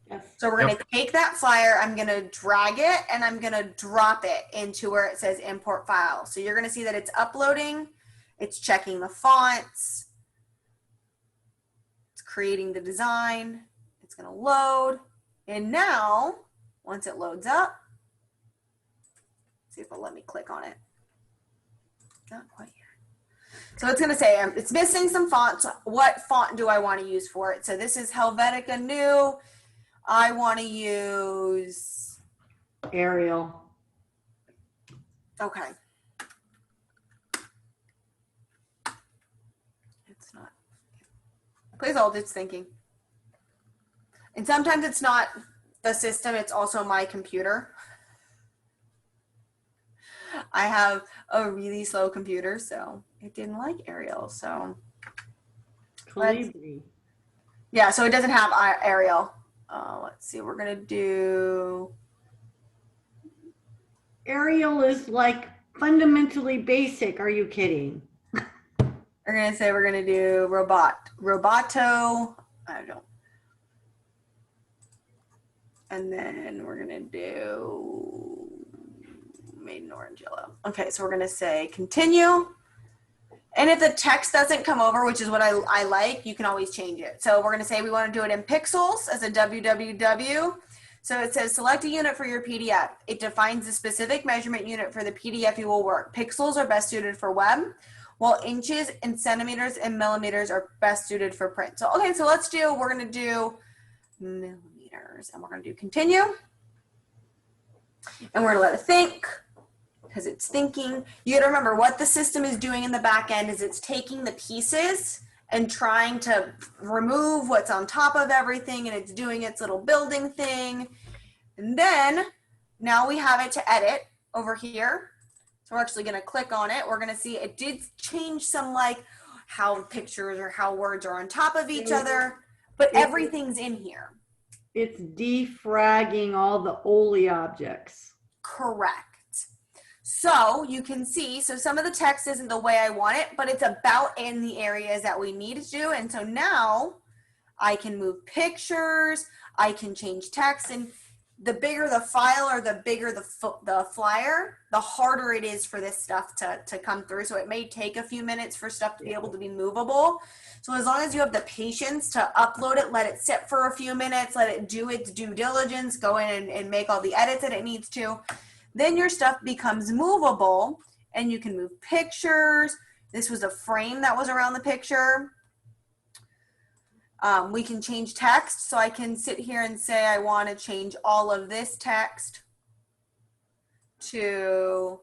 Yes. So we're gonna take that flyer, I'm gonna drag it, and I'm gonna drop it into where it says import file. So you're gonna see that it's uploading, it's checking the fonts, it's creating the design, it's gonna load, and now, once it loads up, see if it'll let me click on it. Not quite yet. So it's going to say it's missing some fonts. What font do I want to use for it? So this is Helvetica New. I want to use Arial. Okay. It's not. Please hold, it's thinking. And sometimes it's not the system, it's also my computer. I have a really slow computer, so it didn't like Arial. So yeah, so it doesn't have Arial. Let's see, we're gonna do. Arial is like fundamentally basic. Are you kidding? We're gonna say we're gonna do Roboto. I don't. And then we're gonna do made in orange yellow. Okay, so we're gonna say continue. And if the text doesn't come over, which is what I like, you can always change it. So we're gonna say we wanna do it in pixels as a www. So it says select a unit for your PDF. It defines the specific measurement unit for the PDF you will work. Pixels are best suited for web, while inches and centimeters and millimeters are best suited for print. So, okay, so we're gonna do millimeters, and we're gonna do continue. And we're gonna let it think, because it's thinking. You gotta remember what the system is doing in the back end is it's taking the pieces and trying to remove what's on top of everything, and it's doing its little building thing. And then now we have it to edit over here. So we're actually gonna click on it. We're gonna see it did change some, like how pictures or how words are on top of each other, but everything's in here. It's defragging all the OLI objects. Correct. So you can see, so some of the text isn't the way I want it, but it's about in the areas that we need to do. And so now I can move pictures, I can change text, and the bigger the file or the bigger the flyer, the harder it is for this stuff to come through. So it may take a few minutes for stuff to be able to be movable. So as long as you have the patience to upload it, let it sit for a few minutes, let it do its due diligence, go in and make all the edits that it needs to, then your stuff becomes movable and you can move pictures. This was a frame that was around the picture. We can change text. So I can sit here and say, I want to change all of this text to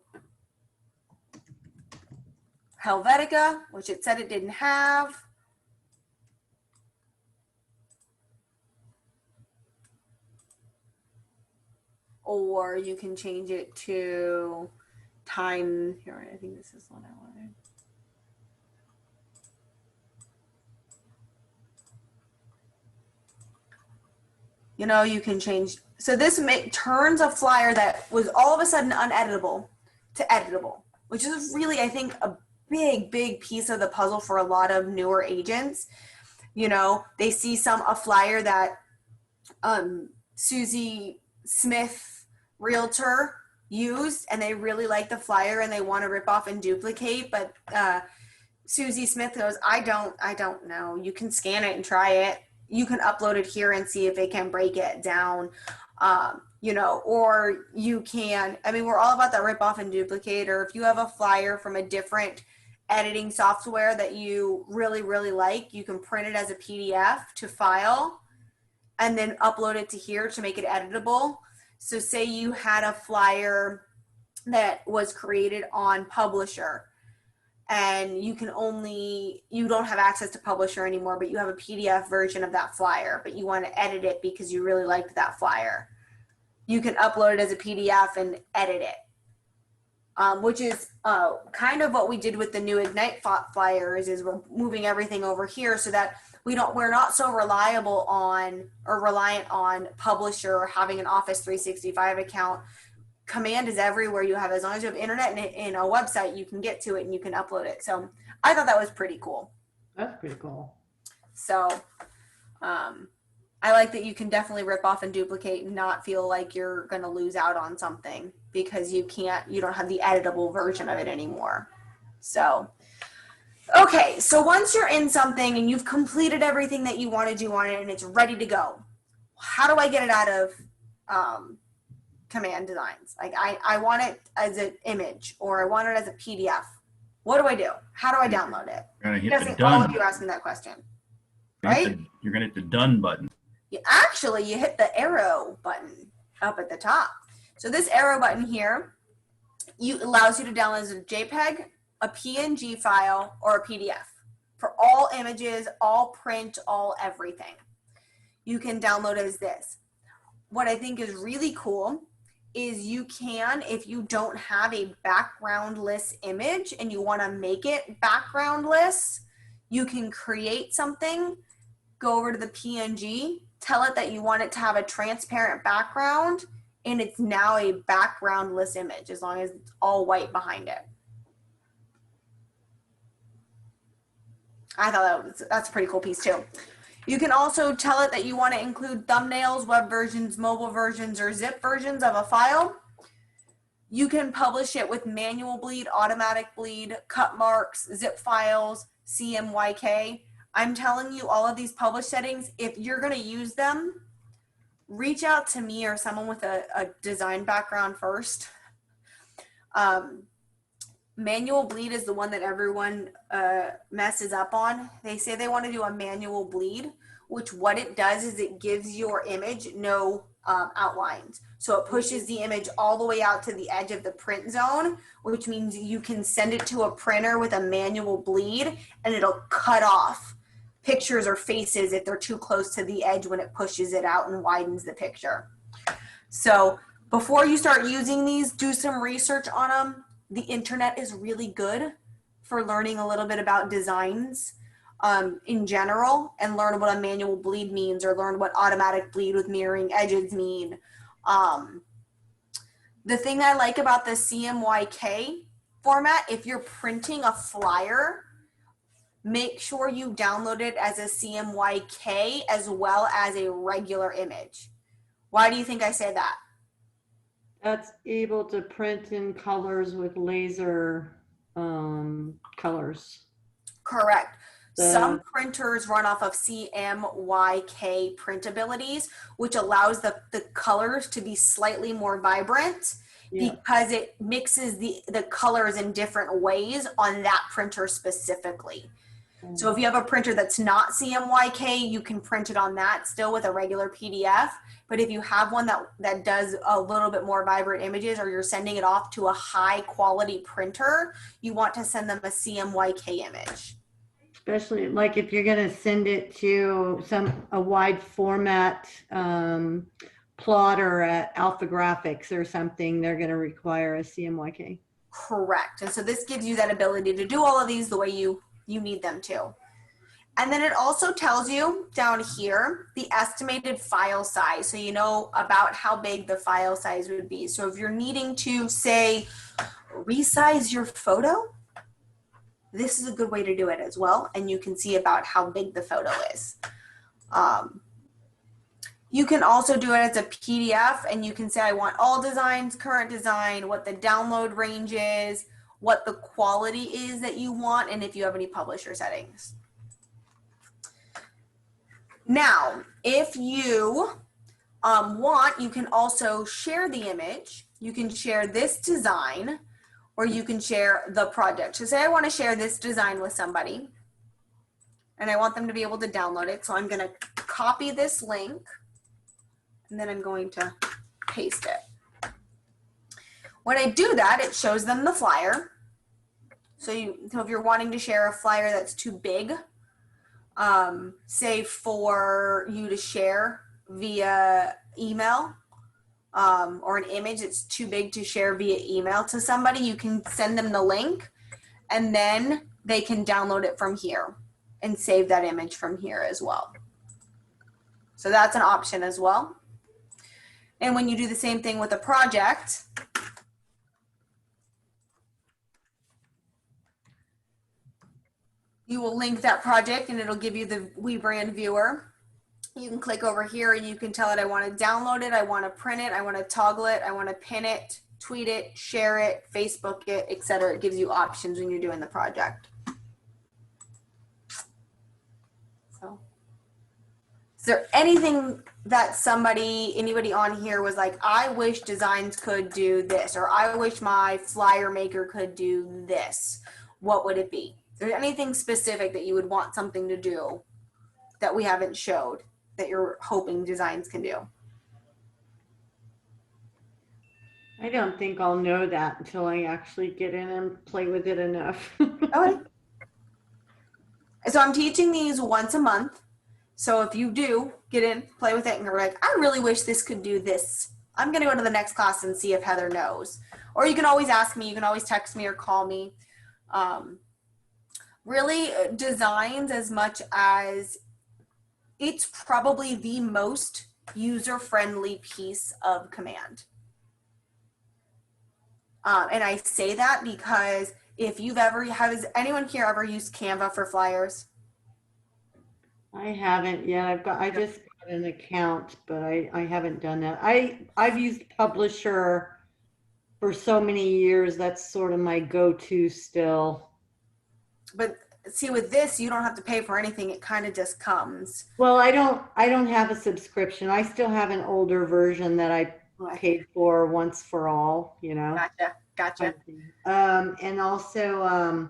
Helvetica, which it said it didn't have. Or you can change it to time. Here, I think this is one I wanted. You know, you can change. So this turns a flyer that was all of a sudden uneditable to editable, which is really, I think, a big piece of the puzzle for a lot of newer agents. You know, they see a flyer that Susie Smith, realtor, used, and they really like the flyer and they want to rip off and duplicate, but Susie Smith goes, I don't know. You can scan it and try it. You can upload it here and see if it can break it down, you know, or you can, I mean, we're all about that rip off and duplicate, or if you have a flyer from a different editing software that you really like, you can print it as a PDF to file and then upload it to here to make it editable. So say you had a flyer that was created on Publisher and you don't have access to Publisher anymore, but you have a PDF version of that flyer, but you want to edit it because you really liked that flyer. You can upload it as a PDF and edit it, which is kind of what we did with the new Ignite flyers, is we're moving everything over here so that we're not so reliant on Publisher or having an Office 365 account. Command is everywhere you have. As long as you have internet and a website, you can get to it and you can upload it. So I thought that was pretty cool. That's pretty cool. So I like that you can definitely rip off and duplicate and not feel like you're going to lose out on something because you don't have the editable version of it anymore. So, okay. So once you're in something and you've completed everything that you want to do on it and it's ready to go, how do I get it out of Command Designs? Like I want it as an image or I want it as a PDF. What do I do? How do I download it? You're going to hit the All of done. you asked me that question. Right? You're going to hit the done button. You hit the arrow button up at the top. So this arrow button here allows you to download as a JPEG, a PNG file, or a PDF for all images, all print, all everything. You can download as this. What I think is really cool is you can, if you don't have a backgroundless image and you want to make it backgroundless, you can create something, go over to the PNG, tell it that you want it to have a transparent background, and it's now a backgroundless image as long as it's all white behind it. I thought that's a pretty cool piece too. You can also tell it that you want to include thumbnails, web versions, mobile versions, or zip versions of a file. You can publish it with manual bleed, automatic bleed, cut marks, zip files, CMYK. I'm telling you, all of these publish settings, if you're going to use them, reach out to me or someone with a design background first. Manual bleed is the one that everyone messes up on. They say they want to do a manual bleed, which what it does is it gives your image no outlines. So it pushes the image all the way out to the edge of the print zone, which means you can send it to a printer with a manual bleed and it'll cut off pictures or faces if they're too close to the edge when it pushes it out and widens the picture. So before you start using these, do some research on them. The internet is really good for learning a little bit about designs in general, and learn what a manual bleed means or learn what automatic bleed with mirroring edges mean. The thing I like about the CMYK format, if you're printing a flyer, make sure you download it as a CMYK as well as a regular image. Why do you think I say that? That's able to print in colors with laser colors. Correct. The- Some printers run off of CMYK printabilities, which allows the colors to be slightly more vibrant Yeah. because it mixes the colors in different ways on that printer specifically. So if you have a printer that's not CMYK, you can print it on that still with a regular PDF. But if you have one that does a little bit more vibrant images, or you're sending it off to a high quality printer, you want to send them a CMYK image. Especially like if you're going to send it to a wide format plotter at Alpha Graphics or something, they're going to require a CMYK. Correct. And so this gives you that ability to do all of these the way you need them to. And then it also tells you down here the estimated file size, so you know about how big the file size would be. So if you're needing to, say, resize your photo, this is a good way to do it as well, and you can see about how big the photo is. You can also do it as a PDF, and you can say, I want all designs, current design, what the download range is, what the quality is that you want, and if you have any publisher settings. Now, if you want, you can also share the image. You can share this design, or you can share the project. So say I want to share this design with somebody, and I want them to be able to download it. So I'm going to copy this link, and then I'm going to paste it. When I do that, it shows them the flyer. So if you're wanting to share a flyer that's too big, say for you to share via email, or an image that's too big to share via email to somebody, you can send them the link, and then they can download it from here and save that image from here as well. So that's an option as well. And when you do the same thing with a project, you will link that project and it'll give you the WeBrand viewer. You can click over here and you can tell it, I want to download it, I want to print it, I want to toggle it, I want to pin it, tweet it, share it, Facebook it, etc. It gives you options when you're doing the project. So, is there anything that anybody on here was like, I wish Desgins could do this, or I wish my flyer maker could do this? What would it be? Is there anything specific that you would want something to do that we haven't showed that you're hoping Desgins can do? I don't think I'll know that until I actually get in and play with it enough. Okay. So I'm teaching these once a month. So if you do get in, play with it, and you're like, I really wish this could do this, I'm going to go to the next class and see if Heather knows. Or you can always ask me, you can always text me or call me. Really, Desgins, as much as it's probably the most user-friendly piece of Command. And I say that because if you've has anyone here ever used Canva for flyers? I haven't yet. I just got an account, but I haven't done that. I've used Publisher for so many years. That's sort of my go-to still. But see, with this, you don't have to pay for anything. It kind of just comes. Well, I don't have a subscription. I still have an older version that I paid for once for all, you know. Gotcha. And also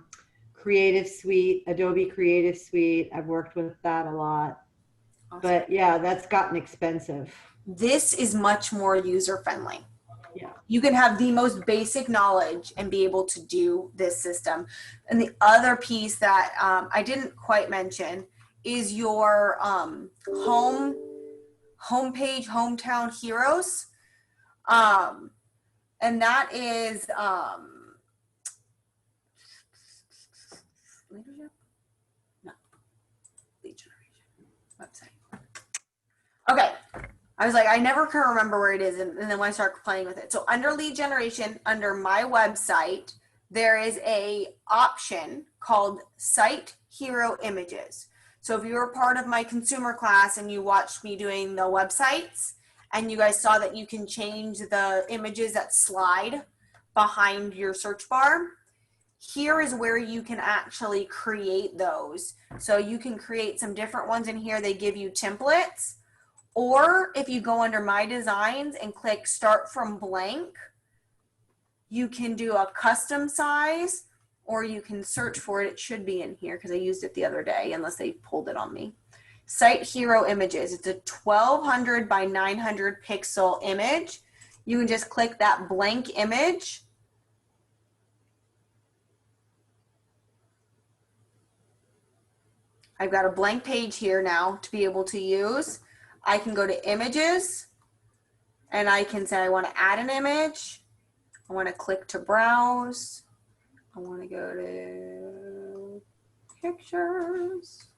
Creative Suite, Adobe Creative Suite. I've worked with that a lot. Awesome. But yeah, that's gotten expensive. This is much more user-friendly. Yeah. You can have the most basic knowledge and be able to do this system. And the other piece that I didn't quite mention is your homepage, hometown heroes. And that is leadership? No. Lead generation website. Okay. I was like, I never can remember where it is. And then when I start playing with it. So under lead generation, under my website, there is a option called Site Hero Images. So if you were part of my consumer class and you watched me doing the websites, and you guys saw that you can change the images that slide behind your search bar. Here is where you can actually create those. So you can create some different ones in here. They give you templates. Or if you go under My Designs and click Start from Blank, you can do a custom size, or you can search for it. It should be in here because I used it the other day, unless they pulled it on me. Site Hero Images. It's a 1200 by 900 pixel image. You can just click that blank image. I've got a blank page here now to be able to use. I can go to images and I can say I want to add an image. I want to click to browse. I want to go to pictures.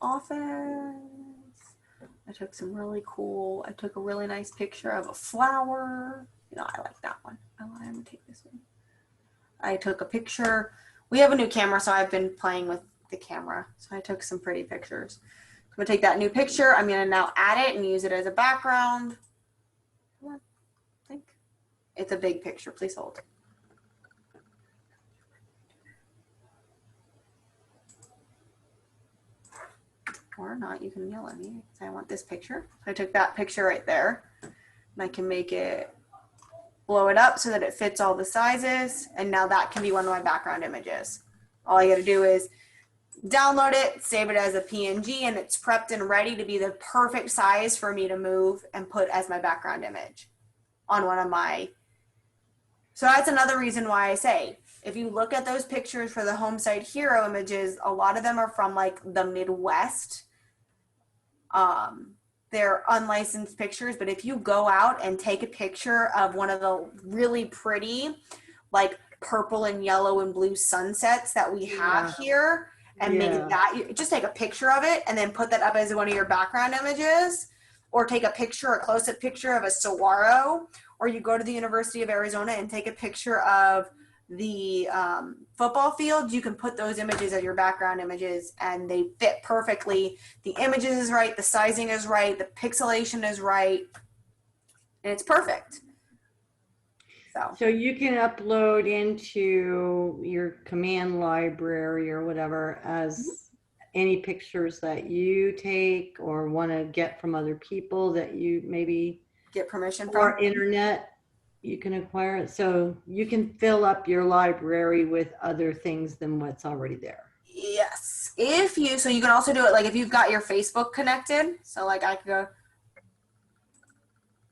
Office. I took some really cool, I took a really nice picture of a flower. You know, I like that one. I'm going to take this one. I took a picture. We have a new camera, so I've been playing with the camera. So I took some pretty pictures. I'm gonna take that new picture. I'm gonna now add it and use it as a background. Come on, think. It's a big picture, please hold. Or not, you can yell at me. Say I want this picture. So I took that picture right there, and I can make it, blow it up so that it fits all the sizes, and now that can be one of my background images. All I gotta do is download it, save it as a PNG, and it's prepped and ready to be the perfect size for me to move and put as my background image on one of my. So that's another reason why I say, if you look at those pictures for the home site hero images, a lot of them are from like the Midwest. They're unlicensed pictures, but if you go out and take a picture of one of the really pretty, like purple and yellow and blue sunsets that we have here, and make that, just take a picture of it and then put that up as one of your background images, or take a picture, a close-up picture of a saguaro, or you go to the University of Arizona and take a picture of the football field. You can put those images as your background images and they fit perfectly. The images is right, the sizing is right, the pixelation is right, and it's perfect. So you can upload into your command library or whatever as any pictures that you take or want to get from other people that you maybe get permission from, or internet, you can acquire it. So you can fill up your library with other things than what's already there. Yes. If you, so you can also do it like if you've got your Facebook connected. So like I could go,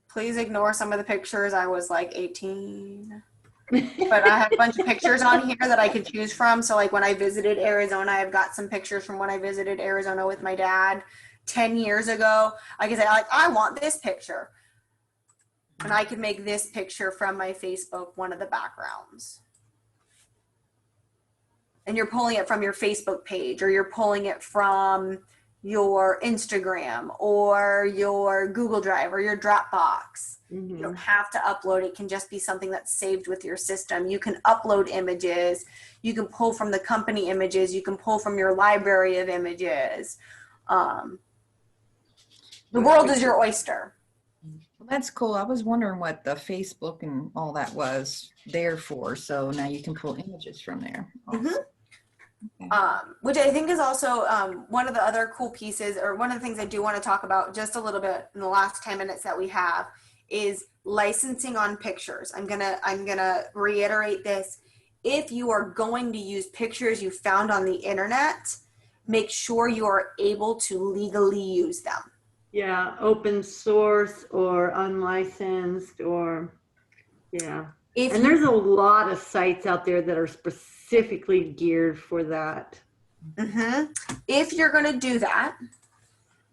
please ignore some of the pictures. I was like 18, but I have a bunch of pictures on here that I could choose from. So like when I visited Arizona, I've got some pictures from when I visited Arizona with my dad 10 years ago. I can say like, I want this picture. And I could make this picture from my Facebook one of the backgrounds. And you're pulling it from your Facebook page, or you're pulling it from your Instagram or your Google Drive or your Dropbox. You don't have to upload. It can just be something that's saved with your system. You can upload images. You can pull from the company images. You can pull from your library of images. The world is your oyster. Well, that's cool. I was wondering what the Facebook and all that was there for. So now you can pull images from there. Awesome. Okay. Which I think is also one of the other cool pieces, or one of the things I do want to talk about just a little bit in the last 10 minutes that we have, is licensing on pictures. I'm gonna reiterate this. If you are going to use pictures you found on the internet, make sure you are able to legally use them. Yeah, open source or unlicensed, or and there's a lot of sites out there that are specifically geared for that. If you're going to do that,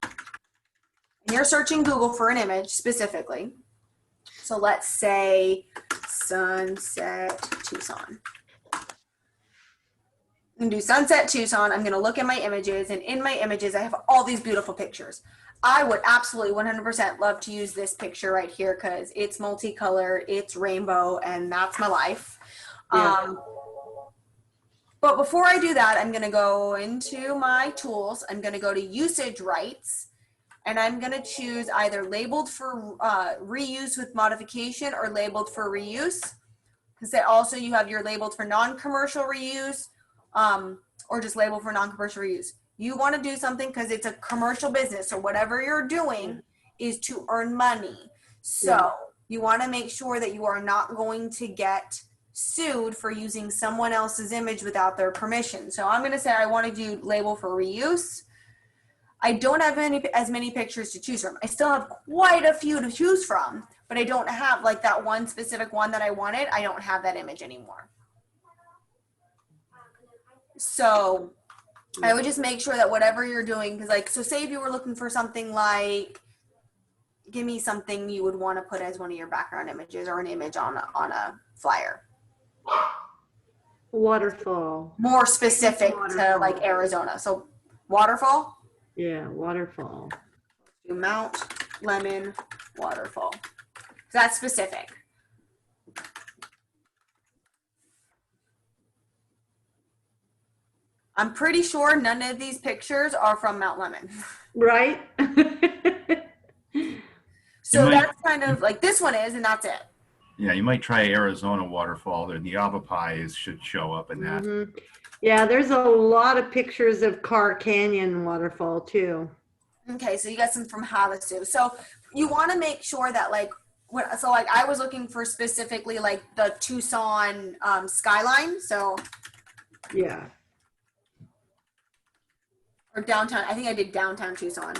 and you're searching Google for an image specifically, so let's say Sunset Tucson. I'm going to do Sunset Tucson. I'm going to look at my images, and in my images, I have all these beautiful pictures. I would absolutely 100% love to use this picture right here because it's multicolored, it's rainbow, and that's my life. But before I do that, I'm going to go into my tools. I'm going to go to usage rights, and I'm going to choose either labeled for reuse with modification or labeled for reuse. Because also you have your labeled for non-commercial reuse, or just labeled for non-commercial reuse. You want to do something because it's a commercial business, so whatever you're doing is to earn money. So you want to make sure that you are not going to get sued for using someone else's image without their permission. So I'm going to say I want to do label for reuse. I don't have as many pictures to choose from. I still have quite a few to choose from, but I don't have like that one specific one that I wanted. I don't have that image anymore. So I would just make sure that whatever you're doing, because like, so say if you were looking for something like, give me something you would want to put as one of your background images or an image on a flyer. Waterfall. More specific to Waterfall. like Arizona. So waterfall. Yeah, waterfall. Do Mount Lemon waterfall. That's specific. I'm pretty sure none of these pictures are from Mount Lemon. Right? So that's kind of like this one is, and that's it. Yeah, you might try Arizona waterfall. The Yavapai should show up in that. Mhm. Yeah, there's a lot of pictures of Carr Canyon waterfall too. Okay, so you got some from Havasu. So you want to make sure that like, so like I was looking for specifically like the Tucson skyline. So Yeah. or downtown. I think I did downtown Tucson.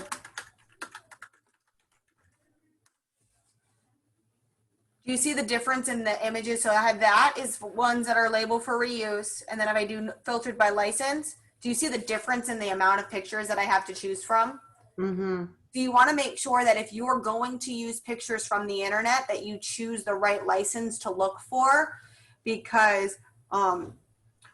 Do you see the difference in the images? So I have that is ones that are labeled for reuse, and then if I do filtered by license, do you see the difference in the amount of pictures that I have to choose from? Mm-hmm. Do you want to make sure that if you're going to use pictures from the internet that you choose the right license to look for? Because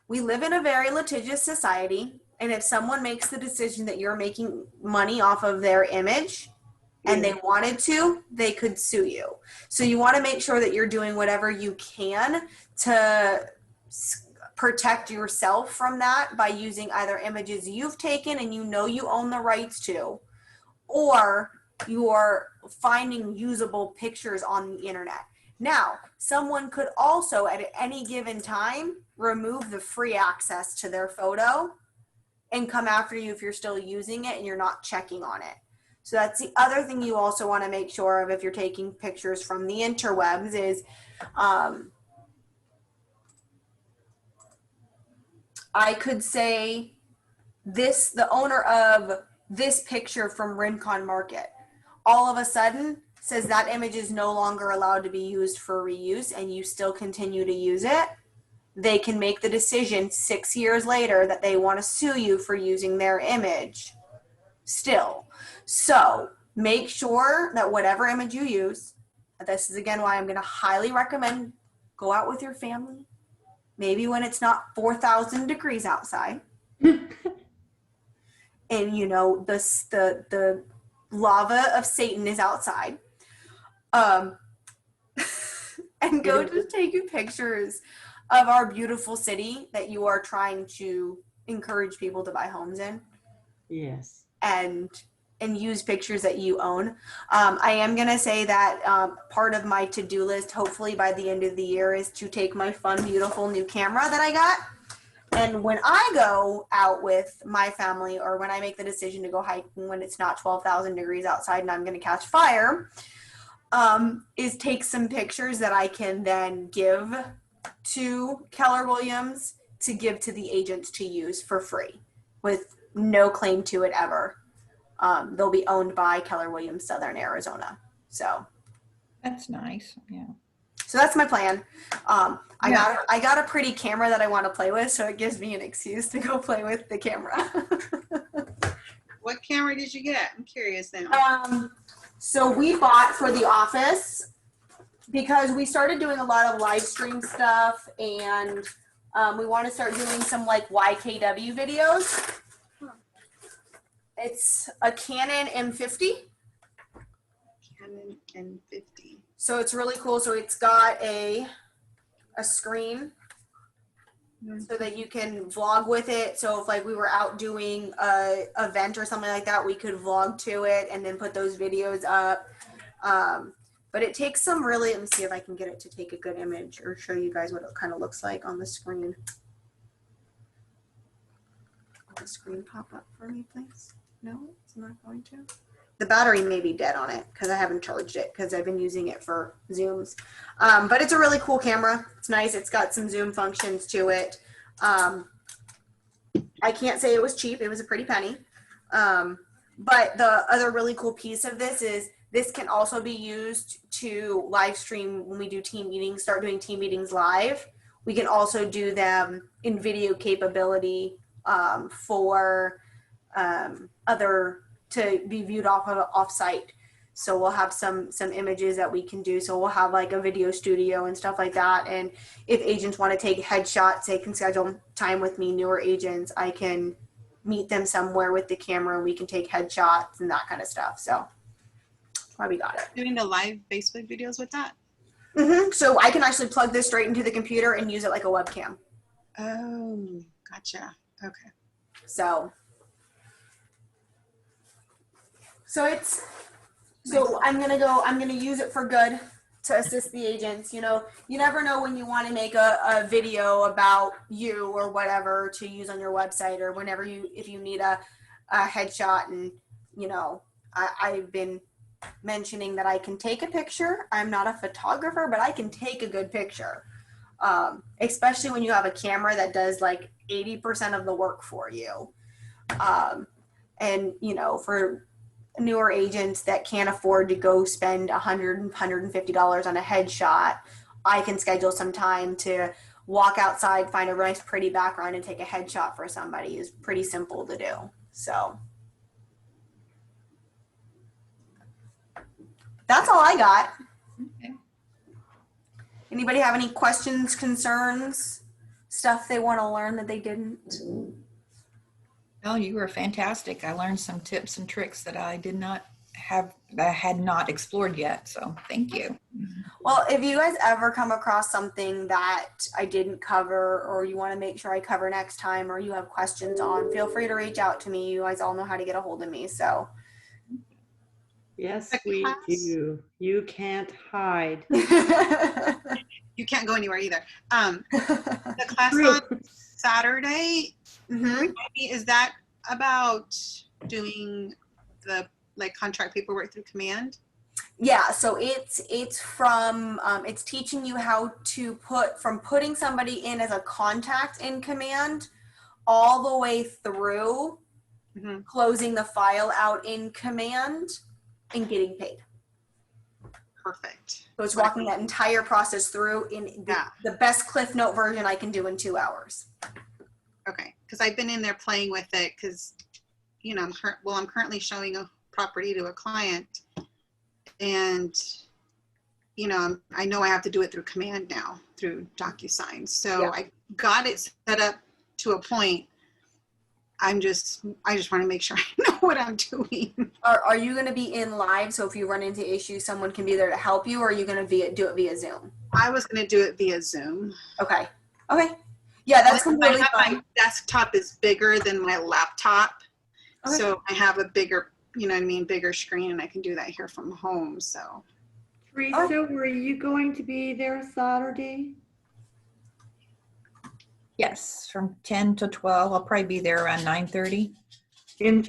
we live in a very litigious society, and if someone makes the decision that you're making money off of their image and they wanted to, they could sue you. So you want to make sure that you're doing whatever you can to protect yourself from that by using either images you've taken and you know you own the rights to, or you're finding usable pictures on the internet. Now, someone could also at any given time remove the free access to their photo and come after you if you're still using it and you're not checking on it. So that's the other thing you also want to make sure of if you're taking pictures from the interwebs is I could say this, the owner of this picture from Rincon Market, all of a sudden says that image is no longer allowed to be used for reuse and you still continue to use it. They can make the decision 6 years later that they want to sue you for using their image still. So make sure that whatever image you use, this is again why I'm going to highly recommend go out with your family, maybe when it's not 4,000 degrees outside. And you know the lava of Satan is outside, and go just taking pictures of our beautiful city that you are trying to encourage people to buy homes in. Yes. And use pictures that you own. I am gonna say that part of my to-do list, hopefully by the end of the year, is to take my fun, beautiful new camera that I got. And when I go out with my family, or when I make the decision to go hiking when it's not 12,000 degrees outside and I'm going to catch fire, is take some pictures that I can then give to Keller Williams to give to the agents to use for free with no claim to it ever. They'll be owned by Keller Williams Southern Arizona. So That's nice. Yeah. So that's my plan. I got a pretty camera that I want to play with, so it gives me an excuse to go play with the camera. What camera did you get? I'm curious now. So we bought for the office because we started doing a lot of live stream stuff, and we want to start doing some like YKW videos. It's a Canon M50. Canon M50. So it's really cool. So it's got a screen so that you can vlog with it. So if like we were out doing a event or something like that, we could vlog to it and then put those videos up. But it takes some really, let me see if I can get it to take a good image or show you guys what it kind of looks like on the screen. Will the screen pop up for me, please? No, it's not going to. The battery may be dead on it because I haven't charged it because I've been using it for Zooms. But it's a really cool camera. It's nice. It's got some zoom functions to it. I can't say it was cheap. It was a pretty penny. But the other really cool piece of this is this can also be used to live stream when we do team meetings, start doing team meetings live. We can also do them in video capability for other to be viewed off site. So we'll have some images that we can do. So we'll have like a video studio and stuff like that. And if agents want to take headshots, they can schedule time with me, newer agents. I can meet them somewhere with the camera and we can take headshots and that kind of stuff. So that's why we got it. Doing the live Facebook videos with that? So I can actually plug this straight into the computer and use it like a webcam. Oh, gotcha. Okay. So I'm gonna use it for good to assist the agents. You know, you never know when you want to make a video about you or whatever to use on your website, or whenever if you need a headshot. And you know, I've been mentioning that I can take a picture. I'm not a photographer, but I can take a good picture. Especially when you have a camera that does like 80% of the work for you. And you know, for newer agents that can't afford to go spend $100, $150 on a headshot, I can schedule some time to walk outside, find a nice pretty background and take a headshot for somebody. Is pretty simple to do. So that's all I got. Okay. Anybody have any questions, concerns, stuff they want to learn that they didn't? No, you were fantastic. I learned some tips and tricks that I had not explored yet. So thank you. Well, if you guys ever come across something that I didn't cover, or you want to make sure I cover next time, or you have questions on, feel free to reach out to me. You guys all know how to get a hold of me. So Yes, The we class- do. You can't hide. You can't go anywhere either. The class True. on Saturday, Mhm. is that about doing the like contract paperwork through Command? Yeah, so it's from it's teaching you how to from putting somebody in as a contact in Command all the way through Mhm. closing the file out in Command and getting paid. Perfect. So it's walking that entire process through in Yeah. the best Cliff Note version I can do in 2 hours. Okay, because I've been in there playing with it because, you know, I'm currently showing a property to a client, and you know, I know I have to do it through Command now through DocuSign. So Yeah. I got it set up to a point. I just want to make sure I know what I'm doing. Are you going to be in live? So if you run into issues, someone can be there to help you, or are you going to do it via Zoom? I was going to do it via Zoom. Okay. Yeah, that's completely my fine. desktop is bigger than my laptop. Okay. So I have a bigger, you know what I mean, bigger screen, and I can do that here from home. So Teresa, were you going to be there Saturday? Yes, from 10 to 12. I'll probably be there around 9:30. In